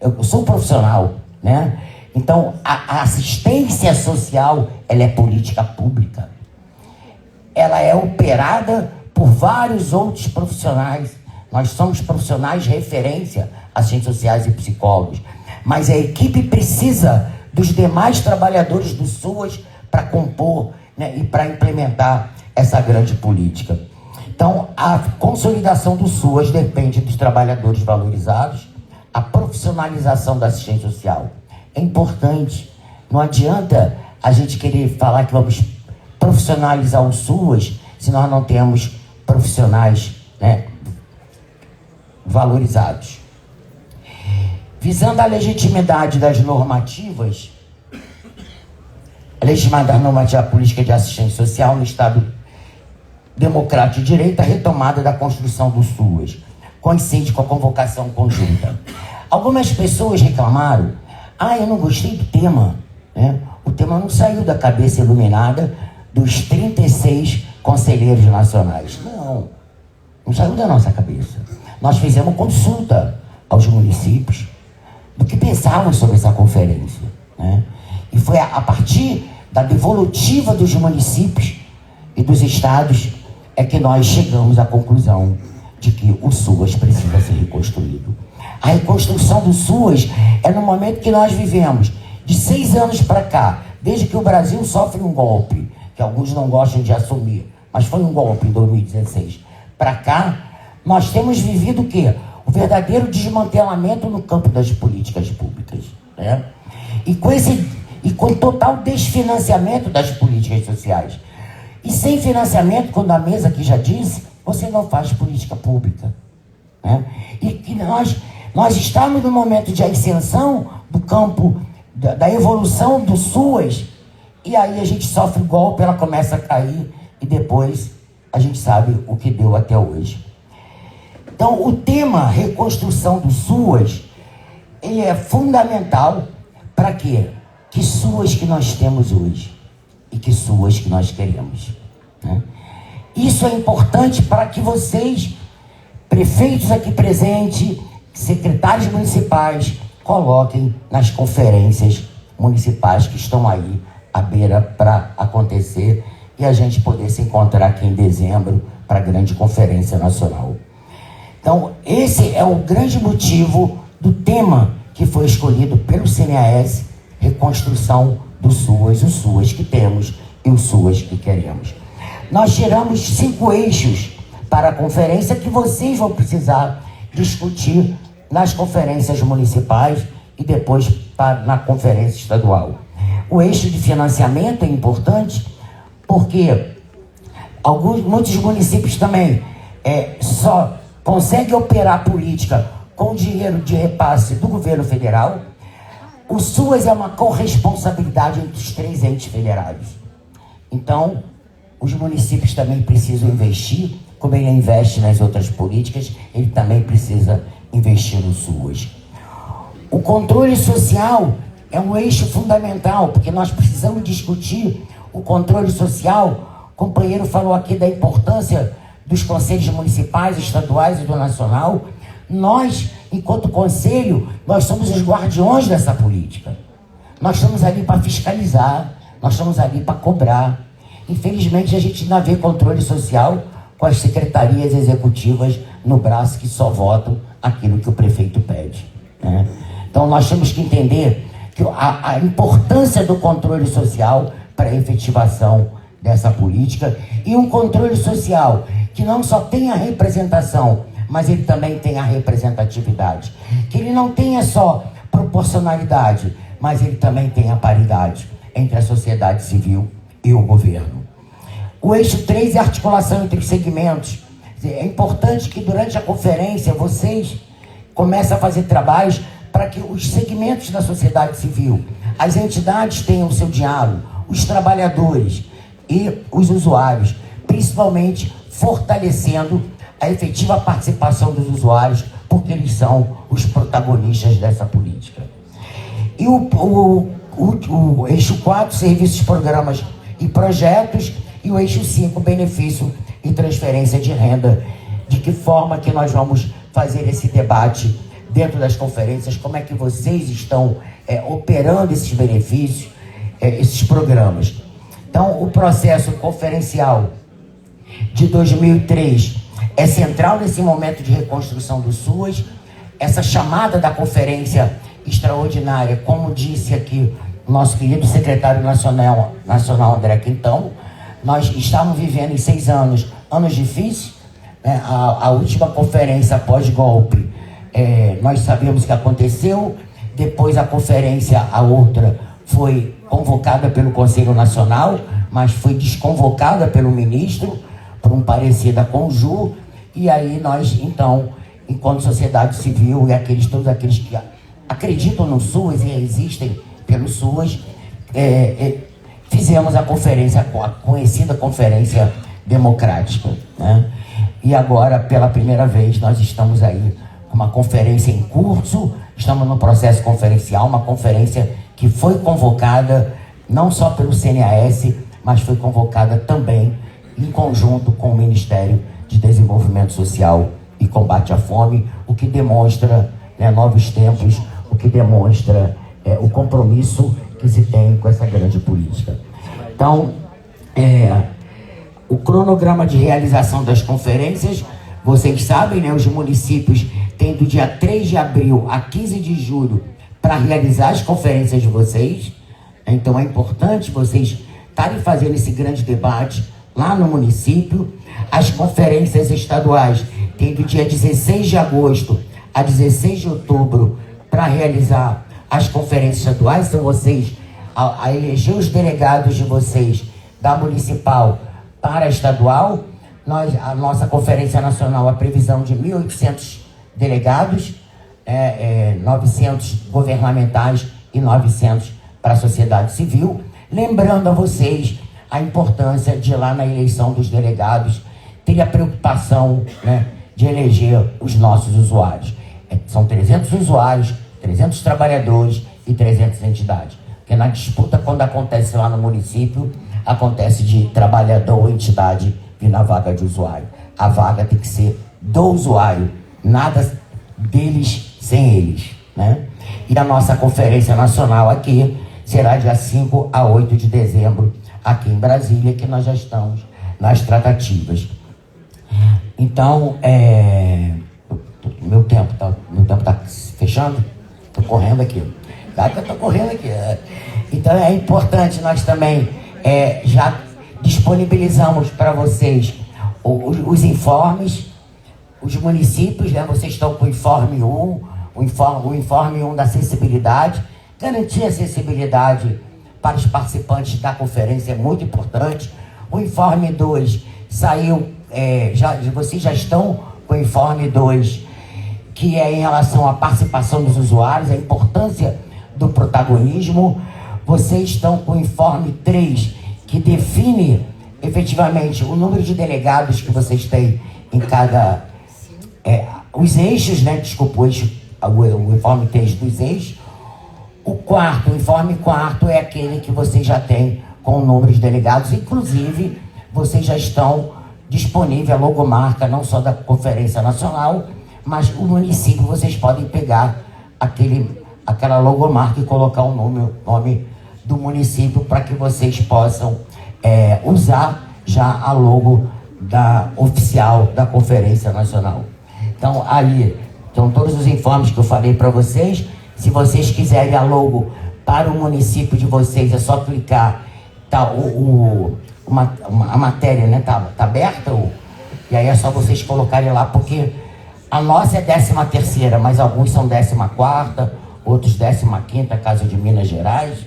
eu sou um profissional, né? Então, a assistência social, ela é política pública. Ela é operada por vários outros profissionais. Nós somos profissionais de referência, assistentes sociais e psicólogos. Mas a equipe precisa dos demais trabalhadores do SUAS para compor, né, e para implementar essa grande política. Então, a consolidação do SUAS depende dos trabalhadores valorizados, a profissionalização da assistência social. É importante, não adianta a gente querer falar que vamos profissionalizar o SUAS se nós não temos profissionais, né, valorizados. Visando a legitimidade das normativas, a legitimidade da normativa política de assistência social no Estado democrático de direito, a retomada da construção do SUAS, coincide com a convocação conjunta. Algumas pessoas reclamaram, eu não gostei do tema, né? O tema não saiu da cabeça iluminada dos 36 conselheiros nacionais. Não saiu da nossa cabeça. Nós fizemos consulta aos municípios do que pensavam sobre essa conferência, né? E foi a partir da devolutiva dos municípios e dos estados é que nós chegamos à conclusão de que o SUAS precisa ser reconstruído. A reconstrução do SUAS é no momento que nós vivemos, de 6 anos para cá, desde que o Brasil sofre um golpe, que alguns não gostam de assumir, mas foi um golpe em 2016. Para cá, nós temos vivido o quê? O verdadeiro desmantelamento no campo das políticas públicas, né? E com total desfinanciamento das políticas sociais. E sem financiamento, quando a mesa aqui já disse, você não faz política pública, né? E nós estamos no momento de ascensão do campo, da evolução do SUAS, e aí a gente sofre golpe, ela começa a cair, e depois a gente sabe o que deu até hoje. Então, o tema reconstrução do SUAS, ele é fundamental para quê? Que SUAS que nós temos hoje e que SUAS que nós queremos, né? Isso é importante para que vocês, prefeitos aqui presentes, secretários municipais, coloquem nas conferências municipais que estão aí à beira para acontecer e a gente poder se encontrar aqui em dezembro para a grande conferência nacional. Então, esse é o grande motivo do tema que foi escolhido pelo CNAS, reconstrução do SUAS, o SUAS que temos e o SUAS que queremos. Nós tiramos 5 eixos para a conferência que vocês vão precisar discutir nas conferências municipais e depois na conferência estadual. O eixo de financiamento é importante porque muitos municípios também só conseguem operar política com dinheiro de repasse do governo federal. O SUAS é uma corresponsabilidade entre os 3 entes federados. Então, os municípios também precisam investir, como ele investe nas outras políticas, ele também precisa investir no SUAS. O controle social é um eixo fundamental, porque nós precisamos discutir o controle social. O companheiro falou aqui da importância dos conselhos municipais, estaduais e do nacional. Nós, enquanto conselho, nós somos os guardiões dessa política. Nós estamos ali para fiscalizar, nós estamos ali para cobrar. Infelizmente, a gente ainda vê controle social com as secretarias executivas no braço que só votam aquilo que o prefeito pede, né? Então, nós temos que entender que a importância do controle social para a efetivação dessa política e um controle social que não só tem a representação, mas ele também tem a representatividade. Que ele não tenha só proporcionalidade, mas ele também tem a paridade entre a sociedade civil e o governo. O eixo 3 é a articulação entre os segmentos. É importante que durante a conferência vocês comecem a fazer trabalhos para que os segmentos da sociedade civil, as entidades tenham o seu diálogo, os trabalhadores e os usuários, principalmente fortalecendo a efetiva participação dos usuários, porque eles são os protagonistas dessa política. E o eixo 4, serviços, programas e projetos, e o eixo 5, benefício e transferência de renda. De que forma que nós vamos fazer esse debate dentro das conferências, como é que vocês estão operando esses benefícios, esses programas. Então, o processo conferencial, de 2003 é central nesse momento de reconstrução do SUAS. Essa chamada da conferência extraordinária, como disse aqui o nosso querido secretário nacional André Quintão, nós estamos vivendo em 6 anos difíceis, né? A última conferência pós-golpe, nós sabemos que aconteceu, depois a conferência, a outra, foi convocada pelo Conselho Nacional, mas foi desconvocada pelo ministro, por um parecer da Conjur, e aí nós, então, enquanto sociedade civil e todos aqueles que acreditam no SUAS e existem pelo SUAS, fizemos a conferência, a conhecida Conferência Democrática, né? E agora, pela primeira vez, nós estamos aí com uma conferência em curso, estamos no processo conferencial, uma conferência que foi convocada não só pelo CNAS, mas foi convocada também em conjunto com o Ministério de Desenvolvimento Social e Combate à Fome, o que demonstra, né, novos tempos, o que demonstra o compromisso que se tem com essa grande política. Então, o cronograma de realização das conferências, vocês sabem, né, os municípios têm do dia 3 de abril a 15 de julho para realizar as conferências de vocês. Então é importante vocês estarem fazendo esse grande debate lá no município. As conferências estaduais têm do dia 16 de agosto a 16 de outubro para realizar as conferências estaduais. Então vocês, a eleger os delegados de vocês da municipal para a estadual, a nossa conferência nacional, a previsão de 1.800 delegados, 900 governamentais e 900 para a sociedade civil. Lembrando a vocês a importância de lá na eleição dos delegados ter a preocupação, né, de eleger os nossos usuários. São 300 usuários, 300 trabalhadores e 300 entidades. Porque na disputa, quando acontece lá no município, acontece de trabalhador ou entidade vir na vaga de usuário. A vaga tem que ser do usuário, nada deles sem eles, né? E a nossa conferência nacional aqui será dia 5 a 8 de dezembro, aqui em Brasília, que nós já estamos nas tratativas. Então, meu tempo tá fechando? Tô correndo aqui. Claro que eu tô correndo aqui. Então é importante, nós também já disponibilizamos para vocês os informes, os municípios, né? Vocês estão com o informe 1, o informe 1 da acessibilidade. Garantir a acessibilidade para os participantes da conferência é muito importante. O informe 2 saiu, vocês já estão com o informe 2, que é em relação à participação dos usuários, a importância do protagonismo. Vocês estão com o informe 3, que define efetivamente o número de delegados que vocês têm em cada... os eixos, né? Desculpa, o informe 3 dos eixos. O informe 4 é aquele que vocês já têm com o número de delegados. Inclusive, vocês já estão disponível a logomarca, não só da Conferência Nacional, mas o município, vocês podem pegar aquela logomarca e colocar o nome do município para que vocês possam usar já a logo oficial da Conferência Nacional. Então, aí estão todos os informes que eu falei para vocês. Se vocês quiserem a logo para o município de vocês, é só clicar. Tá, a matéria, né, tá aberta, e aí é só vocês colocarem lá, porque a nossa é 13ª, mas alguns são 14ª, outros 15ª, caso de Minas Gerais.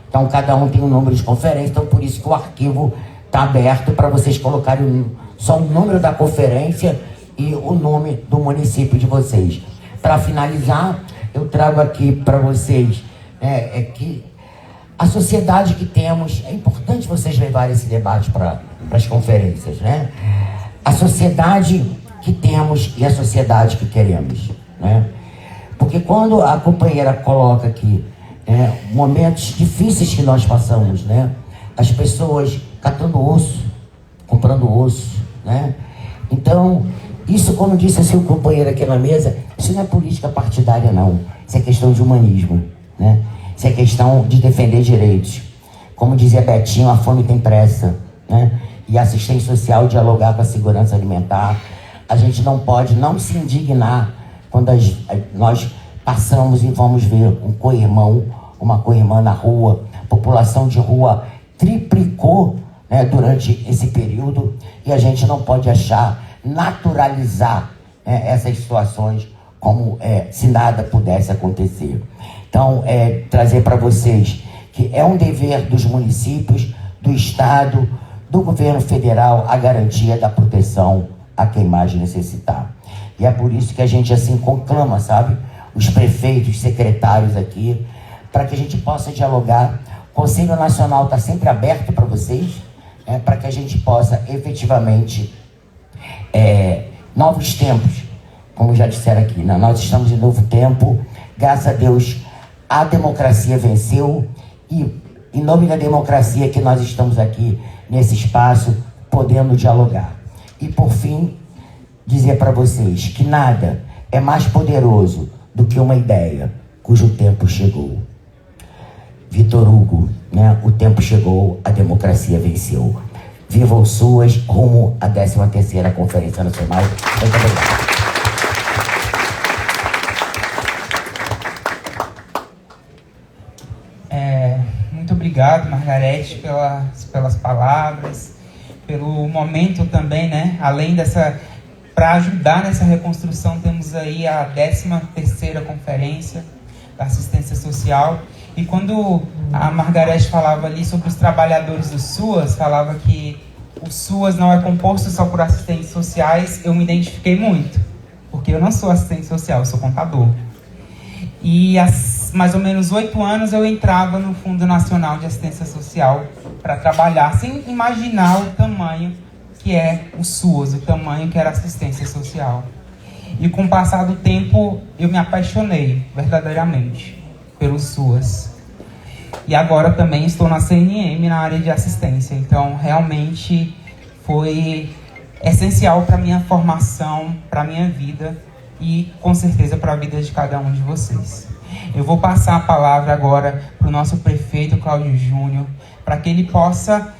Então cada um tem um número de conferência, então por isso que o arquivo está aberto para vocês colocarem só o número da conferência e o nome do município de vocês. Para finalizar, eu trago aqui para vocês que a sociedade que temos, é importante vocês levarem esse debate para as conferências, né? A sociedade que temos e a sociedade que queremos, né? Porque quando a companheira coloca aqui momentos difíceis que nós passamos, né? As pessoas catando osso, comprando osso, né? Então, isso, como disse assim o companheiro aqui na mesa, isso não é política partidária, não. Isso é questão de humanismo, né? Isso é questão de defender direitos. Como dizia Betinho, a fome tem pressa, né? e assistência social dialogar com a segurança alimentar. A gente não pode não se indignar quando nós passamos e vamos ver um co-irmão, uma co-irmã na rua. A população de rua triplicou, né, durante esse período, e a gente não pode naturalizar, né, essas situações como se nada pudesse acontecer. Então, trazer para vocês que é um dever dos municípios, do Estado, do governo federal, a garantia da proteção a quem mais necessitar. E é por isso que a gente assim conclama, sabe, os prefeitos, secretários aqui, para que a gente possa dialogar. O Conselho Nacional está sempre aberto para vocês, para que a gente possa efetivamente, novos tempos, como já disseram aqui, né? Nós estamos em novo tempo, graças a Deus a democracia venceu, e em nome da democracia que nós estamos aqui nesse espaço, podendo dialogar. E por fim, dizer para vocês que nada é mais poderoso do que uma ideia cujo tempo chegou. Vitor Hugo, né? O tempo chegou, a democracia venceu. Vivam suas, rumo à 13ª Conferência Nacional. Muito obrigado. Muito obrigado, Margarete, pelas palavras, pelo momento também, né? Além dessa, para ajudar nessa reconstrução, temos aí a 13ª Conferência da Assistência Social. E quando a Margarete falava ali sobre os trabalhadores do SUAS, falava que o SUAS não é composto só por assistentes sociais, eu me identifiquei muito, porque eu não sou assistente social, eu sou contador. E há mais ou menos 8 anos eu entrava no Fundo Nacional de Assistência Social para trabalhar, sem imaginar o tamanho que é o SUAS, o tamanho que era a assistência social. E com o passar do tempo eu me apaixonei verdadeiramente pelo SUAS. E agora também estou na CNM, na área de assistência. Então, realmente foi essencial para a minha formação, para a minha vida e, com certeza, para a vida de cada um de vocês. Eu vou passar a palavra agora para o nosso prefeito, Cláudio Júnior, para que ele possa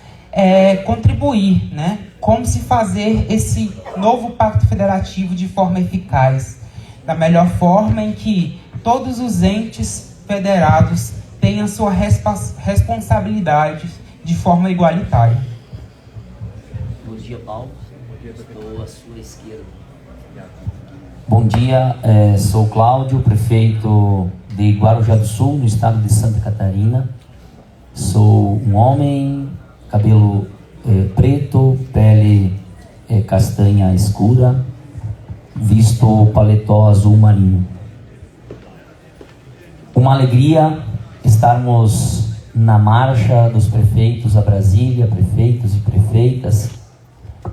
contribuir, né? Como se fazer esse novo pacto federativo de forma eficaz, da melhor forma em que todos os entes federados tenham sua responsabilidade de forma igualitária. Bom dia, Paulo. Estou à sua esquerda. Bom dia, sou Cláudio, prefeito de Guarujá do Sul, no estado de Santa Catarina. Sou um homem, cabelo preto, pele castanha escura, visto paletó azul marinho. Uma alegria estarmos na marcha dos prefeitos a Brasília, prefeitos e prefeitas,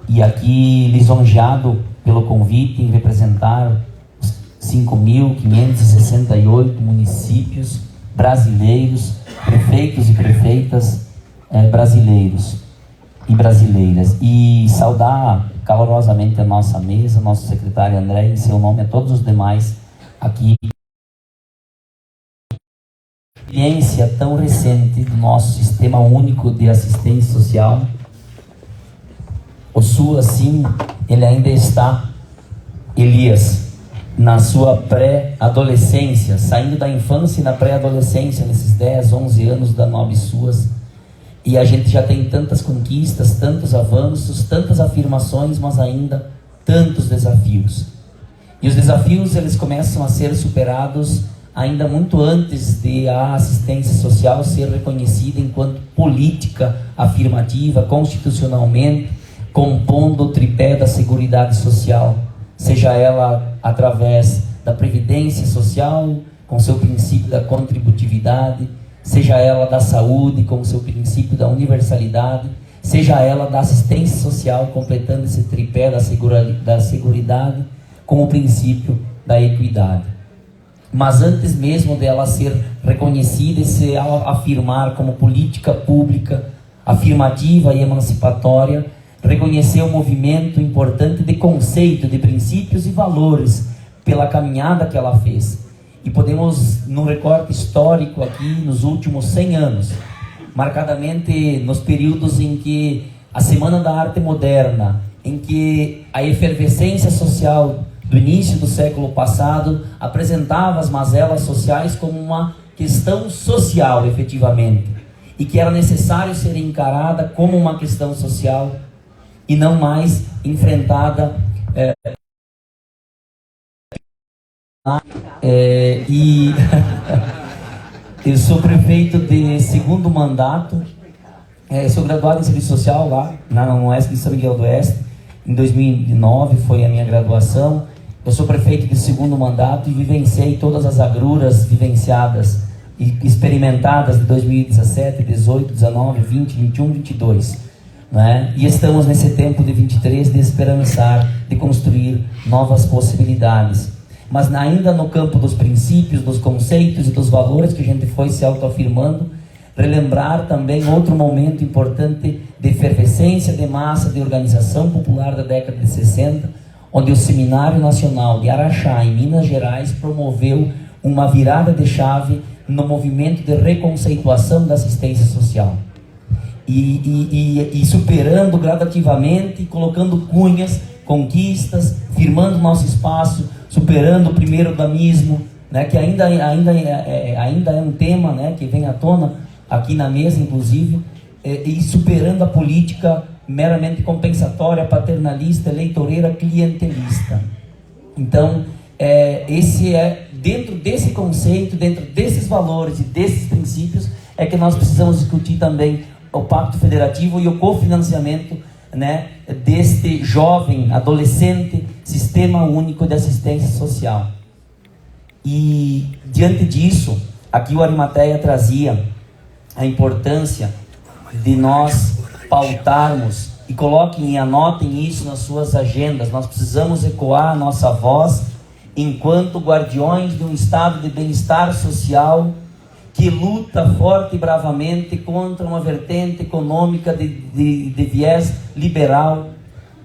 e aqui lisonjeado pelo convite em representar os 5.568 municípios brasileiros, prefeitos e prefeitas brasileiros e brasileiras, e saudar calorosamente a nossa mesa, nosso secretário André, em seu nome a todos os demais aqui. Experiência tão recente do nosso Sistema Único de Assistência Social, o SUAS, sim, ele ainda está, Elias, na sua pré-adolescência, saindo da infância e na pré-adolescência, nesses 10, 11 anos da Nobre SUAS, e a gente já tem tantas conquistas, tantos avanços, tantas afirmações, mas ainda tantos desafios. E os desafios, eles começam a ser superados ainda muito antes de a assistência social ser reconhecida enquanto política afirmativa, constitucionalmente, compondo o tripé da Seguridade Social, seja ela através da Previdência Social, com seu princípio da contributividade, seja ela da saúde, com seu princípio da universalidade, seja ela da assistência social, completando esse tripé da seguridade, com o princípio da equidade. Mas antes mesmo dela ser reconhecida e se afirmar como política pública afirmativa e emancipatória, reconhecer um movimento importante de conceito, de princípios e valores pela caminhada que ela fez. E podemos, num recorte histórico aqui, nos últimos 100 anos, marcadamente nos períodos em que a Semana da Arte Moderna, em que a efervescência social do início do século passado apresentava as mazelas sociais como uma questão social, efetivamente, e que era necessário ser encarada como uma questão social e não mais enfrentada e eu sou prefeito de segundo mandato, sou graduado em serviço social lá na UESC de São Miguel do Oeste, em 2009 foi a minha graduação. Eu sou prefeito de segundo mandato e vivenciei todas as agruras vivenciadas e experimentadas de 2017, 18, 19, 20, 21, 22, né? E estamos nesse tempo de 23 de esperançar, de construir novas possibilidades, mas ainda no campo dos princípios, dos conceitos e dos valores que a gente foi se autoafirmando, relembrar também outro momento importante de efervescência de massa, de organização popular da década de 60, onde o Seminário Nacional de Araxá, em Minas Gerais, promoveu uma virada de chave no movimento de reconceituação da assistência social. E superando gradativamente, colocando cunhas, conquistas, firmando nosso espaço, superando o primeiro damismo, né, que ainda é um tema, né, que vem à tona aqui na mesa, inclusive, e superando a política meramente compensatória, paternalista, eleitoreira, clientelista. Então, esse dentro desse conceito, dentro desses valores e desses princípios, é que nós precisamos discutir também o Pacto Federativo e o cofinanciamento, né, deste jovem, adolescente, Sistema Único de Assistência Social. E, diante disso, aqui o Arimateia trazia a importância de nós pautarmos, e coloquem e anotem isso nas suas agendas. Nós precisamos ecoar a nossa voz enquanto guardiões de um estado de bem-estar social que luta forte e bravamente contra uma vertente econômica de viés liberal,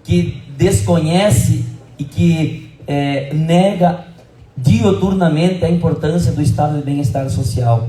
que desconhece e que nega diuturnamente a importância do estado de bem-estar social.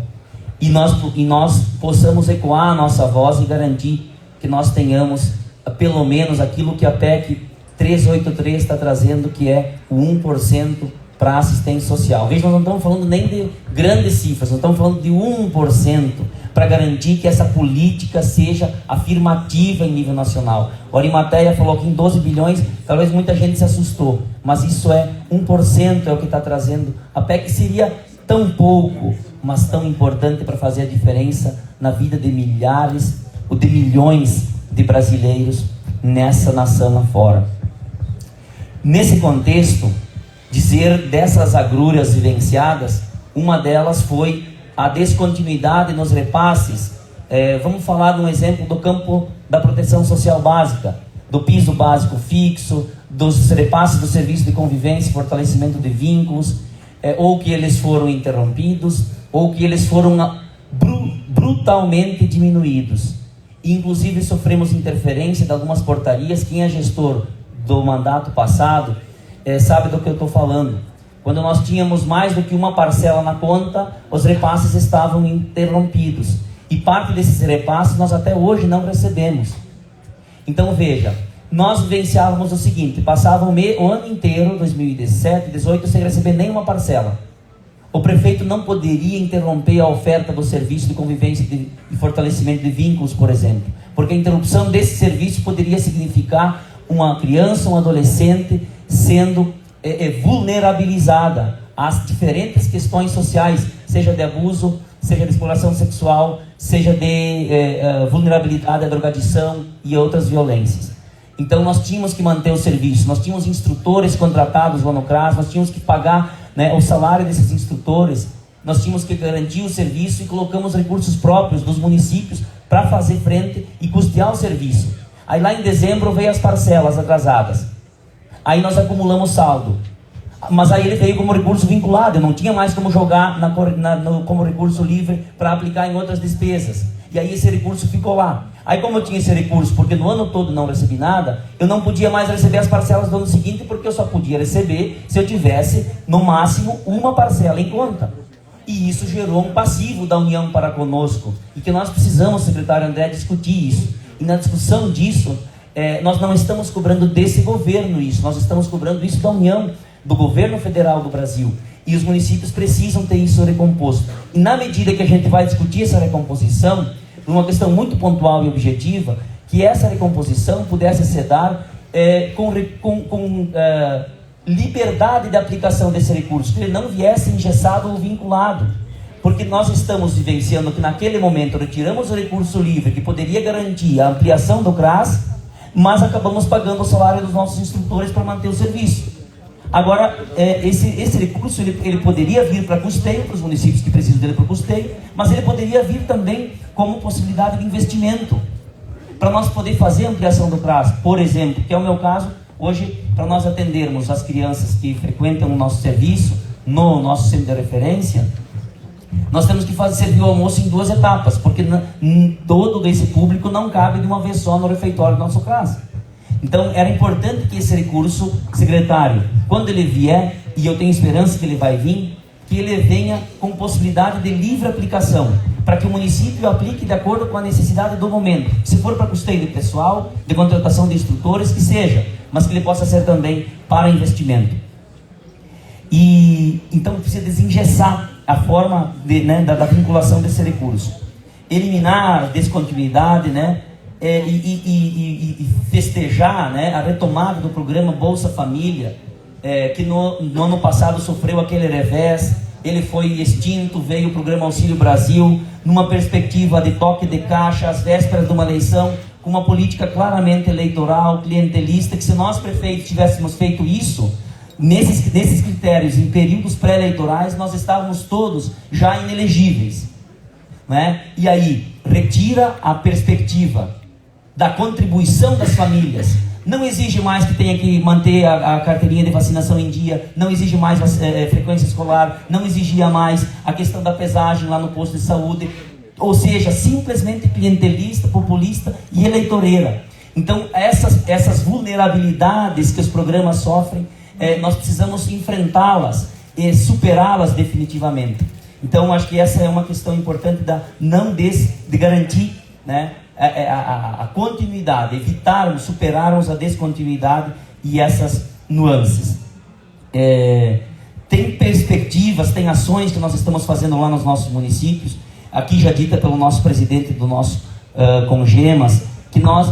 E nós possamos ecoar a nossa voz e garantir que nós tenhamos pelo menos aquilo que a PEC 383 está trazendo, que é o 1% para a assistência social. Veja, nós não estamos falando nem de grandes cifras, nós estamos falando de 1% para garantir que essa política seja afirmativa em nível nacional. O Arimateia falou que em 12 bilhões, talvez muita gente se assustou, mas isso é 1%, é o que está trazendo. A PEC seria tão pouco, mas tão importante para fazer a diferença na vida de milhares ou de milhões de brasileiros nessa nação lá fora. Nesse contexto, dizer dessas agruras vivenciadas, uma delas foi a descontinuidade nos repasses. Vamos falar de um exemplo do campo da proteção social básica, do piso básico fixo, dos repasses do serviço de convivência e fortalecimento de vínculos, ou que eles foram interrompidos, ou que eles foram brutalmente diminuídos. E, inclusive, sofremos interferência de algumas portarias. Quem é gestor do mandato passado sabe do que eu estou falando. Quando nós tínhamos mais do que uma parcela na conta, os repasses estavam interrompidos. E parte desses repasses nós até hoje não recebemos. Então, veja, nós vivenciávamos o seguinte: passava o ano inteiro, 2017, 2018, sem receber nenhuma parcela. O prefeito não poderia interromper a oferta do serviço de convivência e fortalecimento de vínculos, por exemplo, porque a interrupção desse serviço poderia significar uma criança, um adolescente sendo vulnerabilizada às diferentes questões sociais, seja de abuso, seja de exploração sexual, seja de vulnerabilidade à drogadição e outras violências. Então nós tínhamos que manter o serviço, nós tínhamos instrutores contratados lá no CRAS, nós tínhamos que pagar, né, o salário desses instrutores, nós tínhamos que garantir o serviço e colocamos recursos próprios dos municípios para fazer frente e custear o serviço. Aí lá em dezembro veio as parcelas atrasadas, aí nós acumulamos saldo, mas aí ele veio como recurso vinculado, eu não tinha mais como jogar como recurso livre para aplicar em outras despesas, e aí esse recurso ficou lá. Aí, como eu tinha esse recurso, porque no ano todo não recebi nada, eu não podia mais receber as parcelas do ano seguinte, porque eu só podia receber se eu tivesse, no máximo, uma parcela em conta. E isso gerou um passivo da União para conosco, e que nós precisamos, secretário André, discutir isso. E na discussão disso, nós não estamos cobrando desse governo isso, nós estamos cobrando isso da União, do governo federal do Brasil. E os municípios precisam ter isso recomposto. E na medida que a gente vai discutir essa recomposição, uma questão muito pontual e objetiva, que essa recomposição pudesse ser dada com liberdade de aplicação desse recurso, que ele não viesse engessado ou vinculado. Porque nós estamos vivenciando que naquele momento retiramos o recurso livre, que poderia garantir a ampliação do CRAS, mas acabamos pagando o salário dos nossos instrutores para manter o serviço. Agora, esse recurso ele poderia vir para custeio, para os municípios que precisam dele para custeio, mas ele poderia vir também como possibilidade de investimento, para nós poder fazer a ampliação do CRAS, por exemplo, que é o meu caso, hoje, para nós atendermos as crianças que frequentam o nosso serviço, no nosso centro de referência, nós temos que servir o almoço em 2 etapas, porque todo esse público não cabe de uma vez só no refeitório do nosso CRAS. Então, era importante que esse recurso, secretário, quando ele vier, e eu tenho esperança que ele vai vir, que ele venha com possibilidade de livre aplicação, para que o município aplique de acordo com a necessidade do momento. Se for para custeio de pessoal, de contratação de instrutores, que seja, mas que ele possa ser também para investimento. E então precisa desengessar a forma da vinculação desse recurso. Eliminar a descontinuidade, e festejar, a retomada do programa Bolsa Família, que no ano passado sofreu aquele revés, ele foi extinto, veio o programa Auxílio Brasil, numa perspectiva de toque de caixa, às vésperas de uma eleição, com uma política claramente eleitoral, clientelista, que se nós prefeitos tivéssemos feito isso, nesses critérios, em períodos pré-eleitorais, nós estávamos todos já inelegíveis. E aí, retira a perspectiva da contribuição das famílias. Não exige mais que tenha que manter a carteirinha de vacinação em dia, não exige mais frequência escolar, não exigia mais a questão da pesagem lá no posto de saúde, ou seja, simplesmente clientelista, populista e eleitoreira. Então, essas vulnerabilidades que os programas sofrem, nós precisamos enfrentá-las e superá-las definitivamente. Então, acho que essa é uma questão importante de garantir, a continuidade, evitarmos, superarmos a descontinuidade e essas nuances. Tem perspectivas, tem ações que nós estamos fazendo lá nos nossos municípios, aqui já dita pelo nosso presidente do nosso Congemas,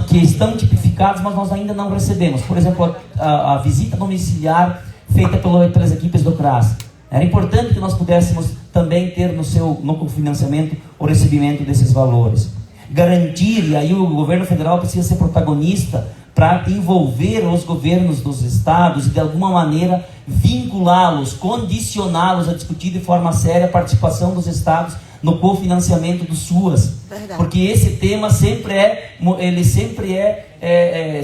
que estão tipificados, mas nós ainda não recebemos. Por exemplo, a visita domiciliar feita pelas equipes do CRAS. Era importante que nós pudéssemos também ter no cofinanciamento o recebimento desses valores. Garantir, e aí o governo federal precisa ser protagonista para envolver os governos dos estados e de alguma maneira vinculá-los, condicioná-los a discutir de forma séria a participação dos estados no cofinanciamento do SUAS. Verdade. Porque esse tema sempre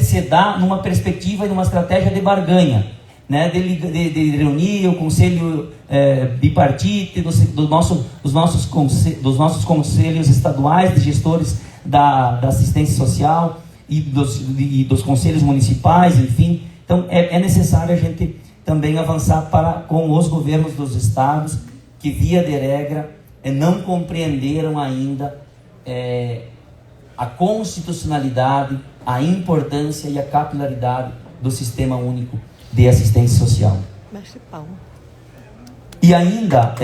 se dá numa perspectiva e numa estratégia de barganha, de reunir o conselho bipartite dos nossos conselhos estaduais de gestores da assistência social e dos conselhos municipais, enfim. Então é necessário a gente também avançar com os governos dos estados que, via de regra, não compreenderam ainda a constitucionalidade, a importância e a capilaridade do Sistema Único de Assistência Social. E ainda,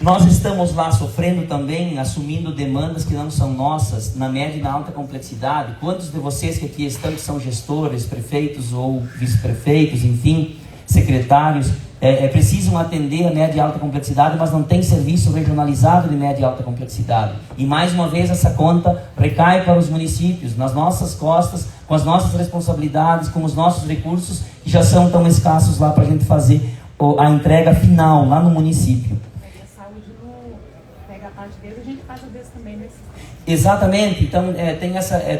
nós estamos lá sofrendo também, assumindo demandas que não são nossas, na média e na alta complexidade. Quantos de vocês que aqui estão, que são gestores, prefeitos ou vice-prefeitos, enfim, secretários, precisam atender a média e alta complexidade, mas não tem serviço regionalizado de média e alta complexidade. E mais uma vez essa conta recai para os municípios, nas nossas costas, com as nossas responsabilidades, com os nossos recursos, que já são tão escassos lá para a gente fazer a entrega final lá no município. A saúde pega a parte deles, a gente faz a vez também nesse. Exatamente, então tem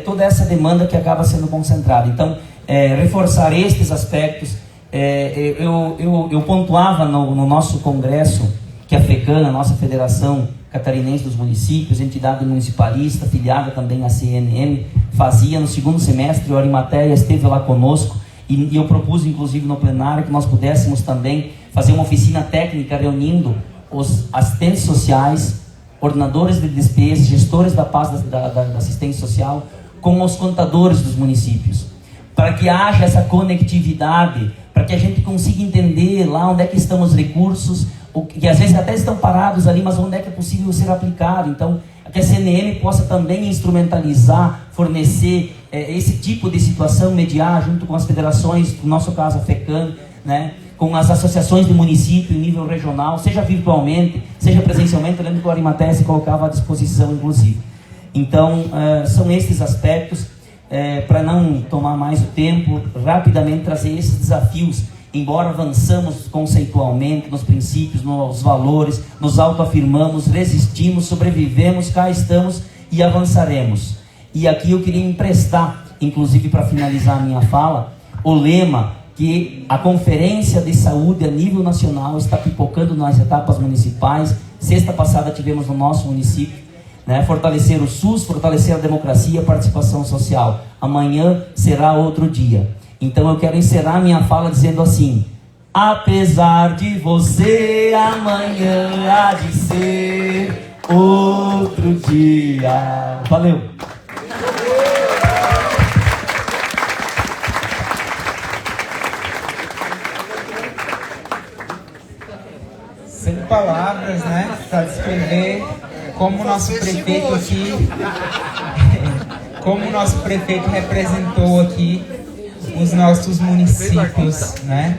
toda essa demanda que acaba sendo concentrada. Então, reforçar estes aspectos. Eu pontuava no nosso congresso que a FECAN, a nossa Federação Catarinense dos Municípios, entidade municipalista, filiada também à CNM, fazia no segundo semestre. O Arimateia esteve lá conosco e eu propus, inclusive no plenário, que nós pudéssemos também fazer uma oficina técnica reunindo os assistentes sociais, coordenadores de despesas, gestores da pasta da assistência social, com os contadores dos municípios, para que haja essa conectividade, para que a gente consiga entender lá onde é que estão os recursos, que às vezes até estão parados ali, mas onde é que é possível ser aplicado. Então, que a CNM possa também instrumentalizar, fornecer esse tipo de situação, mediar junto com as federações, no nosso caso a FECAM, né, com as associações de município em nível regional, seja virtualmente, seja presencialmente. Eu lembro que o Arimatea se colocava à disposição, inclusive. Então, são esses aspectos, para não tomar mais o tempo, rapidamente trazer esses desafios. Embora avançamos conceitualmente nos princípios, nos valores, nos autoafirmamos, resistimos, sobrevivemos, cá estamos e avançaremos. E aqui eu queria emprestar, inclusive para finalizar a minha fala, o lema que a Conferência de Saúde a nível nacional está pipocando nas etapas municipais. Sexta passada tivemos no nosso município, né, fortalecer o SUS, fortalecer a democracia e a participação social. Amanhã será outro dia. Então eu quero encerrar minha fala dizendo assim: apesar de você, amanhã há de ser outro dia. Valeu! Sem palavras, né, para descrever como o nosso prefeito aqui, como o nosso prefeito representou aqui os nossos municípios, né?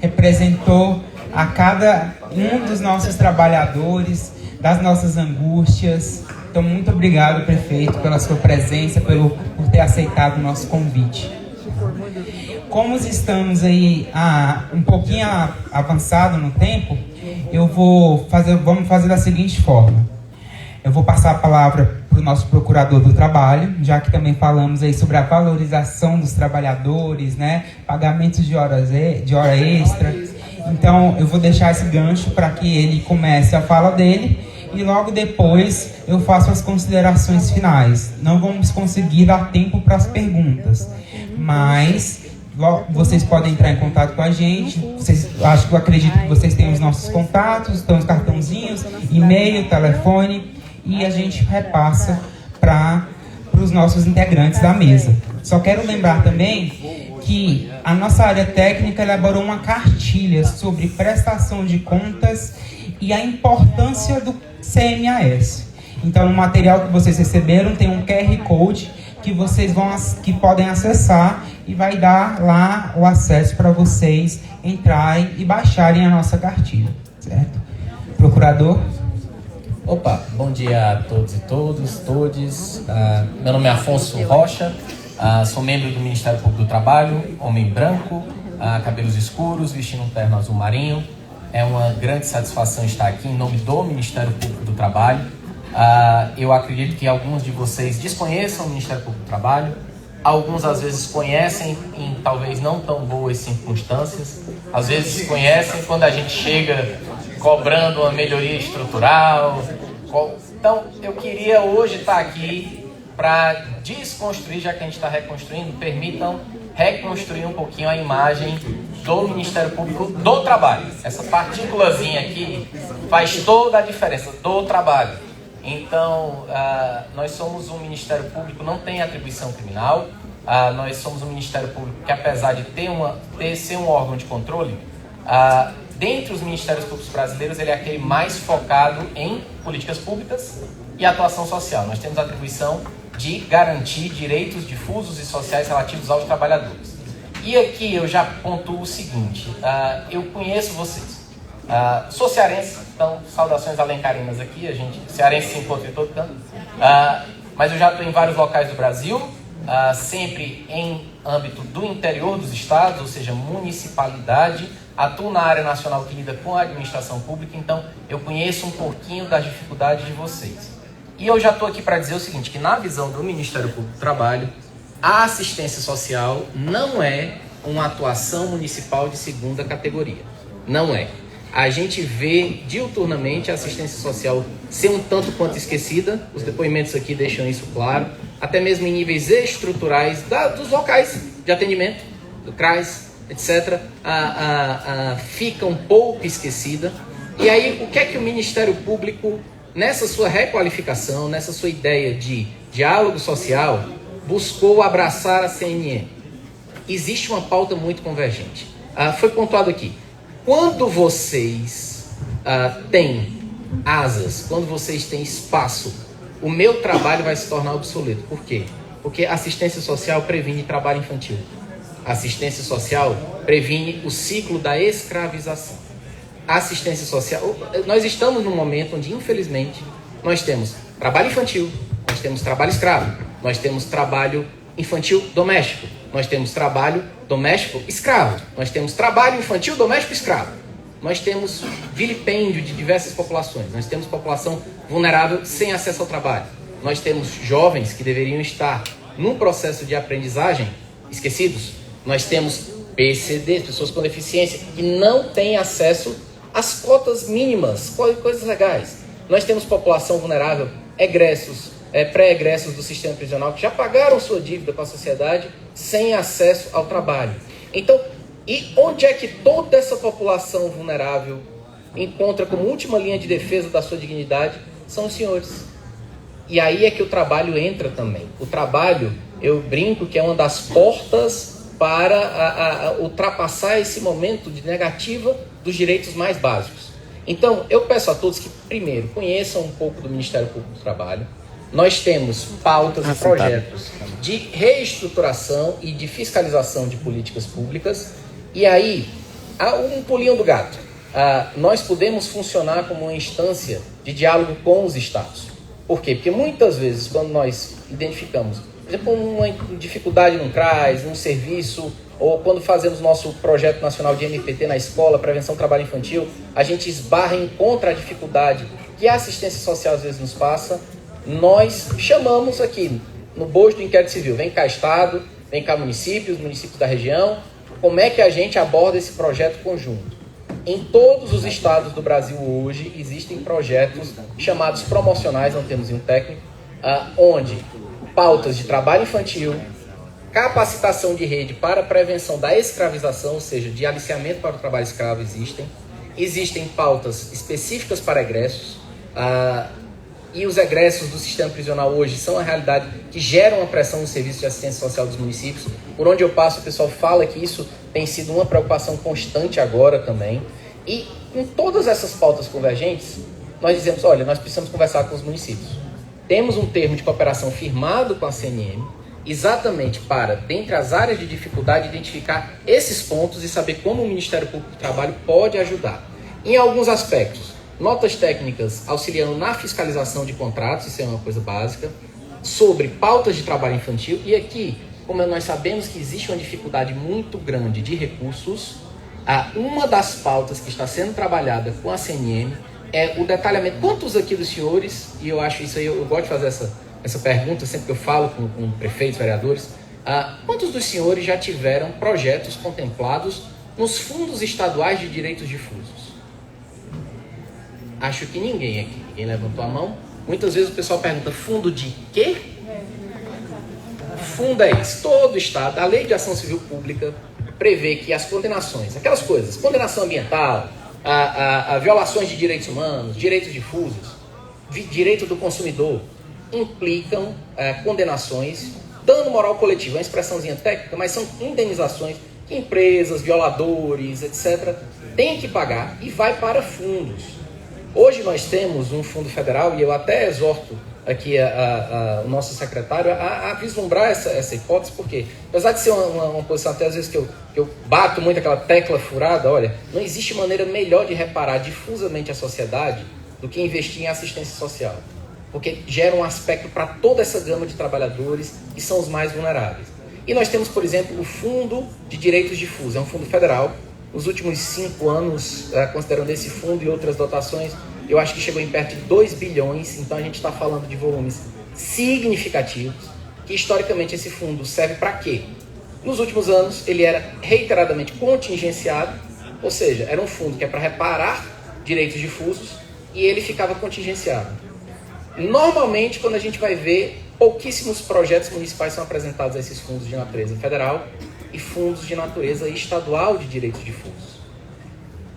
Representou a cada um dos nossos trabalhadores, das nossas angústias. Então, muito obrigado, prefeito, pela sua presença, por ter aceitado o nosso convite. Como estamos aí um pouquinho avançado no tempo, vamos fazer da seguinte forma. Eu vou passar a palavra para o nosso procurador do trabalho, já que também falamos aí sobre a valorização dos trabalhadores, né? Pagamentos de hora extra. Então, eu vou deixar esse gancho para que ele comece a fala dele e logo depois eu faço as considerações finais. Não vamos conseguir dar tempo para as perguntas, mas vocês podem entrar em contato com a gente. Eu acredito que vocês têm os nossos contatos, estão os cartãozinhos, e-mail, telefone, e a gente repassa para os nossos integrantes da mesa. Só quero lembrar também que a nossa área técnica elaborou uma cartilha sobre prestação de contas e a importância do CMAS. Então, no material que vocês receberam tem um QR Code que podem acessar e vai dar lá o acesso para vocês entrarem e baixarem a nossa cartilha, certo? Procurador? Opa, bom dia a todos e todes. Meu nome é Afonso Rocha, sou membro do Ministério Público do Trabalho, homem branco, cabelos escuros, vestindo um terno azul marinho. É uma grande satisfação estar aqui em nome do Ministério Público do Trabalho. Eu acredito que alguns de vocês desconheçam o Ministério Público do Trabalho, alguns às vezes conhecem em talvez não tão boas circunstâncias, às vezes conhecem quando a gente chega cobrando uma melhoria estrutural. Então, eu queria hoje estar aqui para desconstruir, já que a gente está reconstruindo, permitam reconstruir um pouquinho a imagem do Ministério Público do Trabalho. Essa partículazinha aqui faz toda a diferença, do trabalho. Então, nós somos um Ministério Público, não tem atribuição criminal, nós somos um Ministério Público que, apesar de ser um órgão de controle, dentre os Ministérios Públicos brasileiros, ele é aquele mais focado em políticas públicas e atuação social. Nós temos a atribuição de garantir direitos difusos e sociais relativos aos trabalhadores. E aqui eu já pontuo o seguinte, eu conheço vocês, sou cearense, então saudações alencarinas aqui, a gente cearense se encontra em todo canto, mas eu já estou em vários locais do Brasil, sempre em âmbito do interior dos estados, ou seja, municipalidade. Atuo na área nacional que lida com a administração pública, então eu conheço um pouquinho das dificuldades de vocês. E eu já estou aqui para dizer o seguinte, que na visão do Ministério Público do Trabalho, a assistência social não é uma atuação municipal de segunda categoria. Não é. A gente vê diuturnamente a assistência social ser um tanto quanto esquecida, os depoimentos aqui deixam isso claro, até mesmo em níveis estruturais dos locais de atendimento, do CRAS, etc., fica um pouco esquecida. E aí, o que é que o Ministério Público nessa sua requalificação, nessa sua ideia de diálogo social, buscou abraçar a CNN. Existe uma pauta muito convergente. Foi pontuado aqui. Quando vocês têm asas, quando vocês têm espaço, o meu trabalho vai se tornar obsoleto. Por quê? Porque assistência social previne trabalho infantil. Assistência social previne o ciclo da escravização. Assistência social... Nós estamos num momento onde, infelizmente, nós temos trabalho infantil, nós temos trabalho escravo, nós temos trabalho infantil doméstico, nós temos trabalho doméstico escravo, nós temos trabalho infantil doméstico escravo, nós temos vilipêndio de diversas populações, nós temos população vulnerável sem acesso ao trabalho, nós temos jovens que deveriam estar num processo de aprendizagem esquecidos, nós temos PCD, pessoas com deficiência, que não têm acesso às cotas mínimas, coisas legais. Nós temos população vulnerável, egressos, pré-egressos do sistema prisional, que já pagaram sua dívida com a sociedade sem acesso ao trabalho. Então, e onde é que toda essa população vulnerável encontra como última linha de defesa da sua dignidade? São os senhores. E aí é que o trabalho entra também. O trabalho, eu brinco que é uma das portas para ultrapassar esse momento de negativa dos direitos mais básicos. Então, eu peço a todos que, primeiro, conheçam um pouco do Ministério Público do Trabalho. Nós temos pautas e projetos de reestruturação e de fiscalização de políticas públicas. E aí, um pulinho do gato. Nós podemos funcionar como uma instância de diálogo com os estados. Por quê? Porque muitas vezes, quando nós identificamos, por exemplo, uma dificuldade num CRAS, num serviço, ou quando fazemos nosso projeto nacional de MPT na escola, prevenção do trabalho infantil, a gente esbarra e encontra a dificuldade que a assistência social às vezes nos passa, nós chamamos aqui, no bojo do inquérito civil, vem cá Estado, vem cá municípios, municípios da região, como é que a gente aborda esse projeto conjunto? Em todos os estados do Brasil hoje existem projetos chamados promocionais, não temos um técnico, onde pautas de trabalho infantil, capacitação de rede para a prevenção da escravização, ou seja, de aliciamento para o trabalho escravo existem. Existem pautas específicas para egressos, e os egressos do sistema prisional hoje são a realidade que geram uma pressão no serviço de assistência social dos municípios. Por onde eu passo, o pessoal fala que isso tem sido uma preocupação constante agora também. E em todas essas pautas convergentes, nós dizemos, olha, nós precisamos conversar com os municípios. Temos um termo de cooperação firmado com a CNM, exatamente para, dentre as áreas de dificuldade, identificar esses pontos e saber como o Ministério Público do Trabalho pode ajudar. Em alguns aspectos, notas técnicas auxiliando na fiscalização de contratos, isso é uma coisa básica, sobre pautas de trabalho infantil, e aqui, como nós sabemos que existe uma dificuldade muito grande de recursos, uma das pautas que está sendo trabalhada com a CNM é o detalhamento. Quantos aqui dos senhores, e eu acho isso aí, eu gosto de fazer essa pergunta sempre que eu falo com prefeitos, vereadores, quantos dos senhores já tiveram projetos contemplados nos fundos estaduais de direitos difusos? Acho que ninguém aqui, ninguém levantou a mão. Muitas vezes o pessoal pergunta, fundo de quê? Fundo é esse. Todo estado, a Lei de Ação Civil Pública prevê que as condenações, aquelas coisas, condenação ambiental, a violações de direitos humanos, direitos difusos, direito do consumidor, implicam condenações, dano moral coletivo, é uma expressãozinha técnica, mas são indenizações que empresas, violadores, etc., têm que pagar e vai para fundos. Hoje nós temos um fundo federal, e eu até exorto aqui o nosso secretário a vislumbrar essa hipótese, porque apesar de ser uma posição até às vezes que eu bato muito aquela tecla furada, olha, não existe maneira melhor de reparar difusamente a sociedade do que investir em assistência social, porque gera um aspecto para toda essa gama de trabalhadores que são os mais vulneráveis. E nós temos, por exemplo, o Fundo de Direitos Difusos, é um fundo federal. Nos últimos 5 anos, considerando esse fundo e outras dotações, eu acho que chegou em perto de 2 bilhões, então a gente está falando de volumes significativos, que historicamente esse fundo serve para quê? Nos últimos anos, ele era reiteradamente contingenciado, ou seja, era um fundo que é para reparar direitos difusos, e ele ficava contingenciado. Normalmente, quando a gente vai ver, pouquíssimos projetos municipais são apresentados a esses fundos de natureza federal e fundos de natureza estadual de direitos difusos.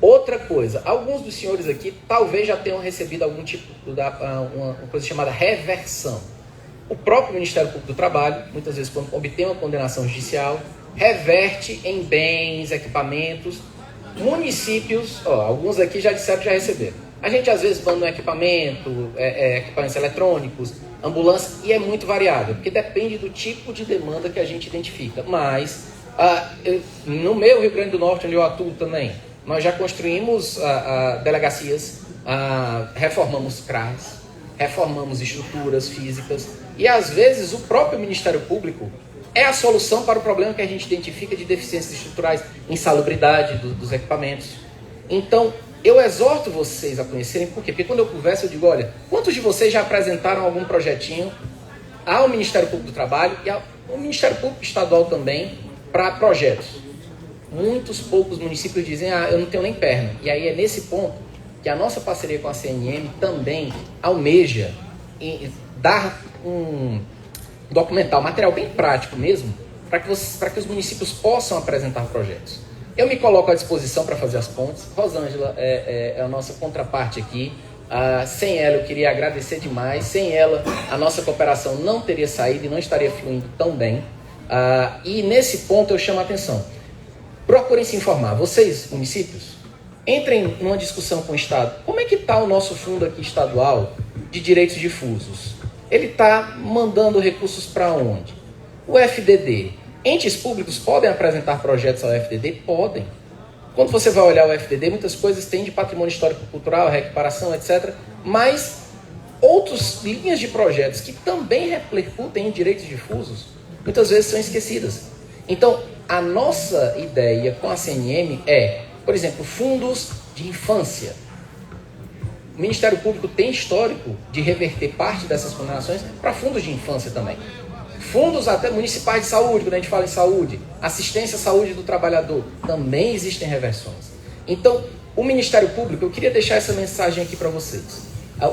Outra coisa, alguns dos senhores aqui talvez já tenham recebido algum tipo de uma coisa chamada reversão. O próprio Ministério Público do Trabalho, muitas vezes quando obtém uma condenação judicial, reverte em bens, equipamentos, municípios, alguns aqui já disseram que já receberam. A gente às vezes manda um equipamento, equipamentos eletrônicos, ambulância, e é muito variável, porque depende do tipo de demanda que a gente identifica. Mas, no meu Rio Grande do Norte, onde eu atuo também, nós já construímos delegacias, reformamos CRAs, reformamos estruturas físicas, e às vezes o próprio Ministério Público é a solução para o problema que a gente identifica de deficiências estruturais, insalubridade dos equipamentos. Então, eu exorto vocês a conhecerem, por quê? Porque quando eu converso, eu digo, olha, quantos de vocês já apresentaram algum projetinho ao Ministério Público do Trabalho e ao Ministério Público Estadual também para projetos? Muitos poucos municípios dizem, eu não tenho nem perna. E aí é nesse ponto que a nossa parceria com a CNM também almeja dar um documental, material bem prático mesmo, para que os municípios possam apresentar projetos. Eu me coloco à disposição para fazer as pontes. Rosângela é a nossa contraparte aqui. Sem ela eu queria agradecer demais. Sem ela a nossa cooperação não teria saído e não estaria fluindo tão bem. E nesse ponto eu chamo a atenção. Procurem se informar. Vocês, municípios, entrem numa discussão com o Estado. Como é que está o nosso fundo aqui estadual de direitos difusos? Ele está mandando recursos para onde? O FDD. Entes públicos podem apresentar projetos ao FDD? Podem. Quando você vai olhar o FDD, muitas coisas tem de patrimônio histórico-cultural, reequiparação, etc. Mas outras linhas de projetos que também repercutem em direitos difusos, muitas vezes são esquecidas. Então, a nossa ideia com a CNM é, por exemplo, fundos de infância. O Ministério Público tem histórico de reverter parte dessas condenações para fundos de infância também. Fundos até municipais de saúde, quando a gente fala em saúde, assistência à saúde do trabalhador, também existem reversões. Então, o Ministério Público, eu queria deixar essa mensagem aqui para vocês.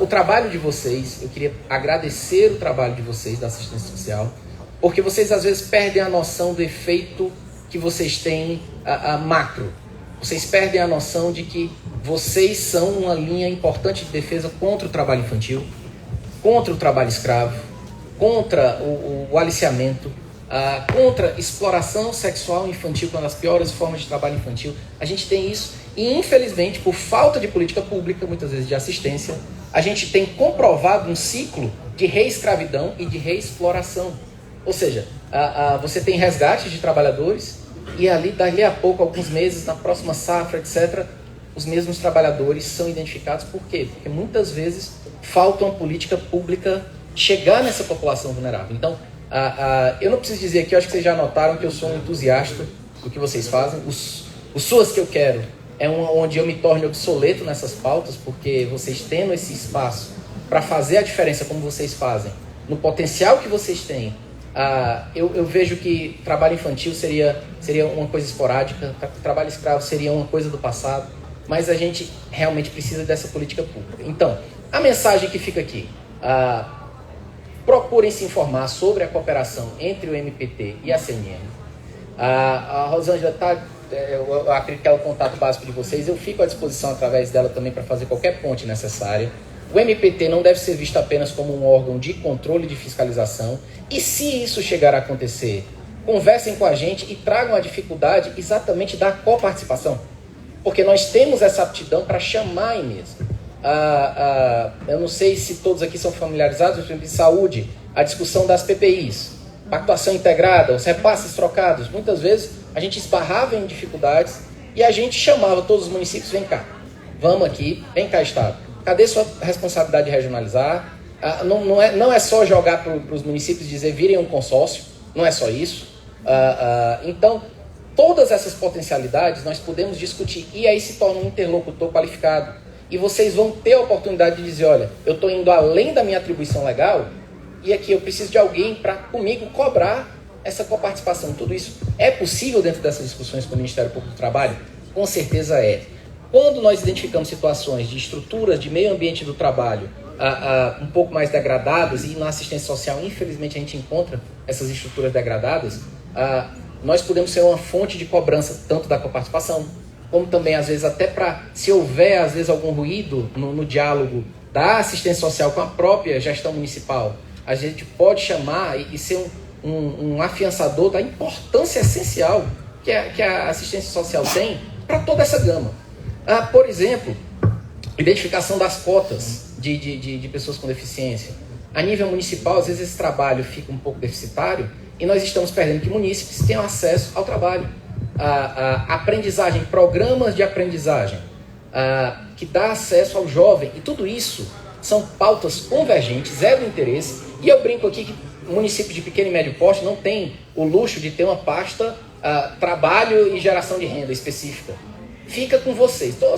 O trabalho de vocês, eu queria agradecer o trabalho de vocês da assistência social, porque vocês às vezes perdem a noção do efeito que vocês têm macro. Vocês perdem a noção de que vocês são uma linha importante de defesa contra o trabalho infantil, contra o trabalho escravo, contra o aliciamento, contra exploração sexual infantil, uma das piores formas de trabalho infantil. A gente tem isso e, infelizmente, por falta de política pública, muitas vezes de assistência, a gente tem comprovado um ciclo de reescravidão e de reexploração. Ou seja, você tem resgate de trabalhadores e ali, dali a pouco, alguns meses, na próxima safra, etc., os mesmos trabalhadores são identificados. Por quê? Porque muitas vezes falta uma política pública chegar nessa população vulnerável. Então, eu não preciso dizer aqui, eu acho que vocês já notaram que eu sou um entusiasta do que vocês fazem. Os SUAS que eu quero é onde eu me torne obsoleto nessas pautas, porque vocês tendo esse espaço para fazer a diferença como vocês fazem, no potencial que vocês têm, eu vejo que trabalho infantil seria uma coisa esporádica, trabalho escravo seria uma coisa do passado, mas a gente realmente precisa dessa política pública. Então, a mensagem que fica aqui, procurem se informar sobre a cooperação entre o MPT e a CNM. A Rosângela eu acredito que é o contato básico de vocês, eu fico à disposição através dela também para fazer qualquer ponte necessária. O MPT não deve ser visto apenas como um órgão de controle e de fiscalização, e se isso chegar a acontecer, conversem com a gente e tragam a dificuldade exatamente da coparticipação, porque nós temos essa aptidão para chamar em mesa. Eu não sei se todos aqui são familiarizados, por exemplo, em saúde, a discussão das PPIs, pactuação integrada, os repasses trocados. Muitas vezes a gente esbarrava em dificuldades e a gente chamava todos os municípios, vem cá, vamos aqui, vem cá, Estado, cadê sua responsabilidade de regionalizar? Não é só jogar para os municípios e dizer virem um consórcio, não é só isso. Então, todas essas potencialidades nós podemos discutir e aí se torna um interlocutor qualificado. E vocês vão ter a oportunidade de dizer, olha, eu estou indo além da minha atribuição legal e aqui eu preciso de alguém para comigo cobrar essa coparticipação. Tudo isso é possível dentro dessas discussões com o Ministério Público do Trabalho? Com certeza é. Quando nós identificamos situações de estruturas de meio ambiente do trabalho um pouco mais degradadas, e na assistência social, infelizmente, a gente encontra essas estruturas degradadas, nós podemos ser uma fonte de cobrança tanto da coparticipação como também, às vezes, até para, se houver, às vezes, algum ruído no diálogo da assistência social com a própria gestão municipal, a gente pode chamar e ser um afiançador da importância essencial que a assistência social tem para toda essa gama. Por exemplo, identificação das cotas de pessoas com deficiência. A nível municipal, às vezes esse trabalho fica um pouco deficitário e nós estamos perdendo que munícipes tenham acesso ao trabalho. A aprendizagem, programas de aprendizagem, que dá acesso ao jovem, e tudo isso são pautas convergentes, zero interesse, e eu brinco aqui que o município de pequeno e médio porte não tem o luxo de ter uma pasta trabalho e geração de renda específica. Fica com vocês. Então,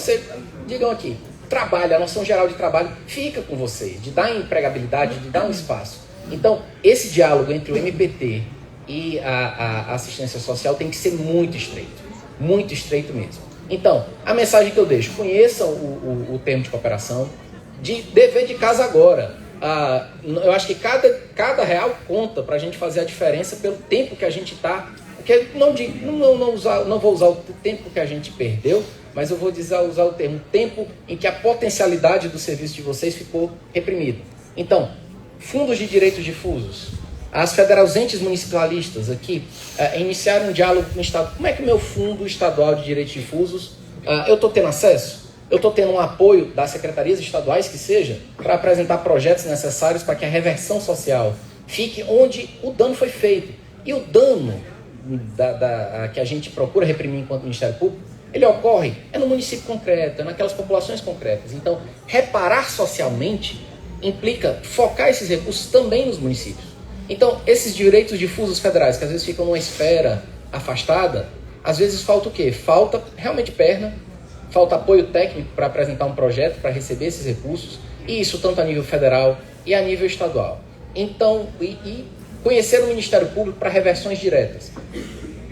digam aqui, trabalho, a noção geral de trabalho fica com vocês, de dar empregabilidade, de dar um espaço. Então, esse diálogo entre o MPT e a assistência social tem que ser muito estreito mesmo. Então, a mensagem que eu deixo, conheçam o termo de cooperação, de dever de casa agora. Eu acho que cada real conta para a gente fazer a diferença pelo tempo que a gente está. Porque não vou usar o tempo que a gente perdeu, mas eu vou usar o termo tempo em que a potencialidade do serviço de vocês ficou reprimida. Então, fundos de direitos difusos. As federalzentes municipalistas aqui iniciaram um diálogo com o Estado. Como é que o meu fundo estadual de direitos difusos, eu estou tendo acesso? Eu estou tendo um apoio das secretarias estaduais, que seja, para apresentar projetos necessários para que a reversão social fique onde o dano foi feito. E o dano que a gente procura reprimir enquanto Ministério Público, ele ocorre no município concreto, naquelas populações concretas. Então, reparar socialmente implica focar esses recursos também nos municípios. Então, esses direitos difusos federais, que às vezes ficam numa esfera afastada, às vezes falta o quê? Falta realmente perna, falta apoio técnico para apresentar um projeto, para receber esses recursos, e isso tanto a nível federal e a nível estadual. Então, e conhecer o Ministério Público para reversões diretas.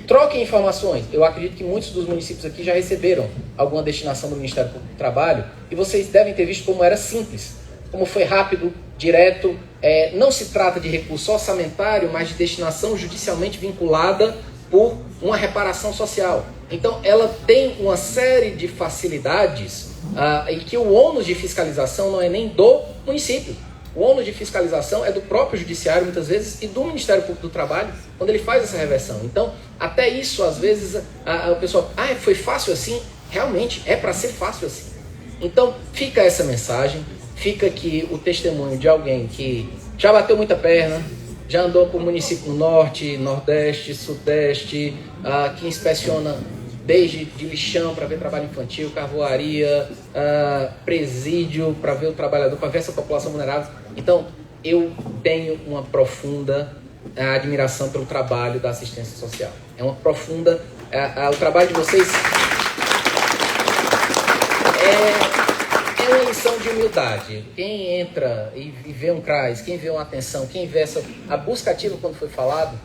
Troquem informações. Eu acredito que muitos dos municípios aqui já receberam alguma destinação do Ministério Público do Trabalho, e vocês devem ter visto como era simples, como foi rápido, direto. Não se trata de recurso orçamentário, mas de destinação judicialmente vinculada por uma reparação social. Então, ela tem uma série de facilidades e que o ônus de fiscalização não é nem do município. O ônus de fiscalização é do próprio judiciário, muitas vezes, e do Ministério Público do Trabalho, quando ele faz essa reversão. Então, até isso, às vezes, o pessoal, foi fácil assim? Realmente, é para ser fácil assim. Então, fica essa mensagem, fica aqui o testemunho de alguém que já bateu muita perna, já andou por município no norte, nordeste, sudeste, que inspeciona desde de lixão para ver trabalho infantil, carvoaria, presídio para ver o trabalhador, para ver essa população vulnerável. Então, eu tenho uma profunda admiração pelo trabalho da assistência social. É uma profunda... o trabalho de vocês é uma lição de humildade. Quem entra e vê um CRAS, quem vê uma atenção, quem vê a busca ativa quando foi falado,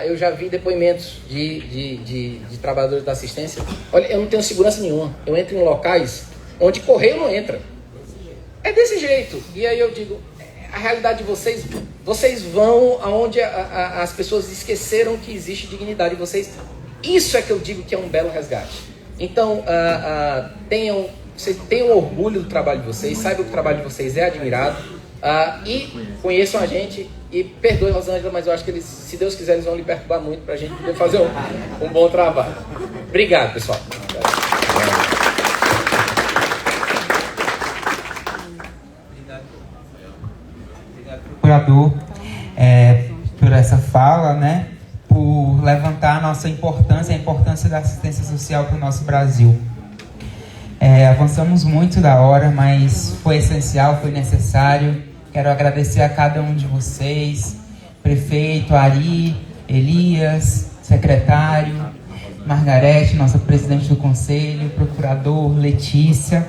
eu já vi depoimentos de trabalhadores da assistência. Olha, eu não tenho segurança nenhuma. Eu entro em locais onde correio não entra. É desse jeito. E aí eu digo, a realidade de vocês vão aonde as pessoas esqueceram que existe dignidade de vocês. Isso é que eu digo que é um belo resgate. Então, vocês tenham orgulho do trabalho de vocês, saibam que o trabalho de vocês é admirado, e conheçam a gente. E perdoe, Rosângela, mas eu acho que eles, se Deus quiser, eles vão lhe perturbar muito para a gente poder fazer um bom trabalho. Obrigado, pessoal. Obrigado, procurador, por essa fala, né? Por levantar a nossa importância, a importância da assistência social para o nosso Brasil. Avançamos muito da hora, mas foi essencial, foi necessário. Quero agradecer a cada um de vocês, prefeito, Ari, Elias, secretário, Margarete, nossa presidente do conselho, procurador, Letícia.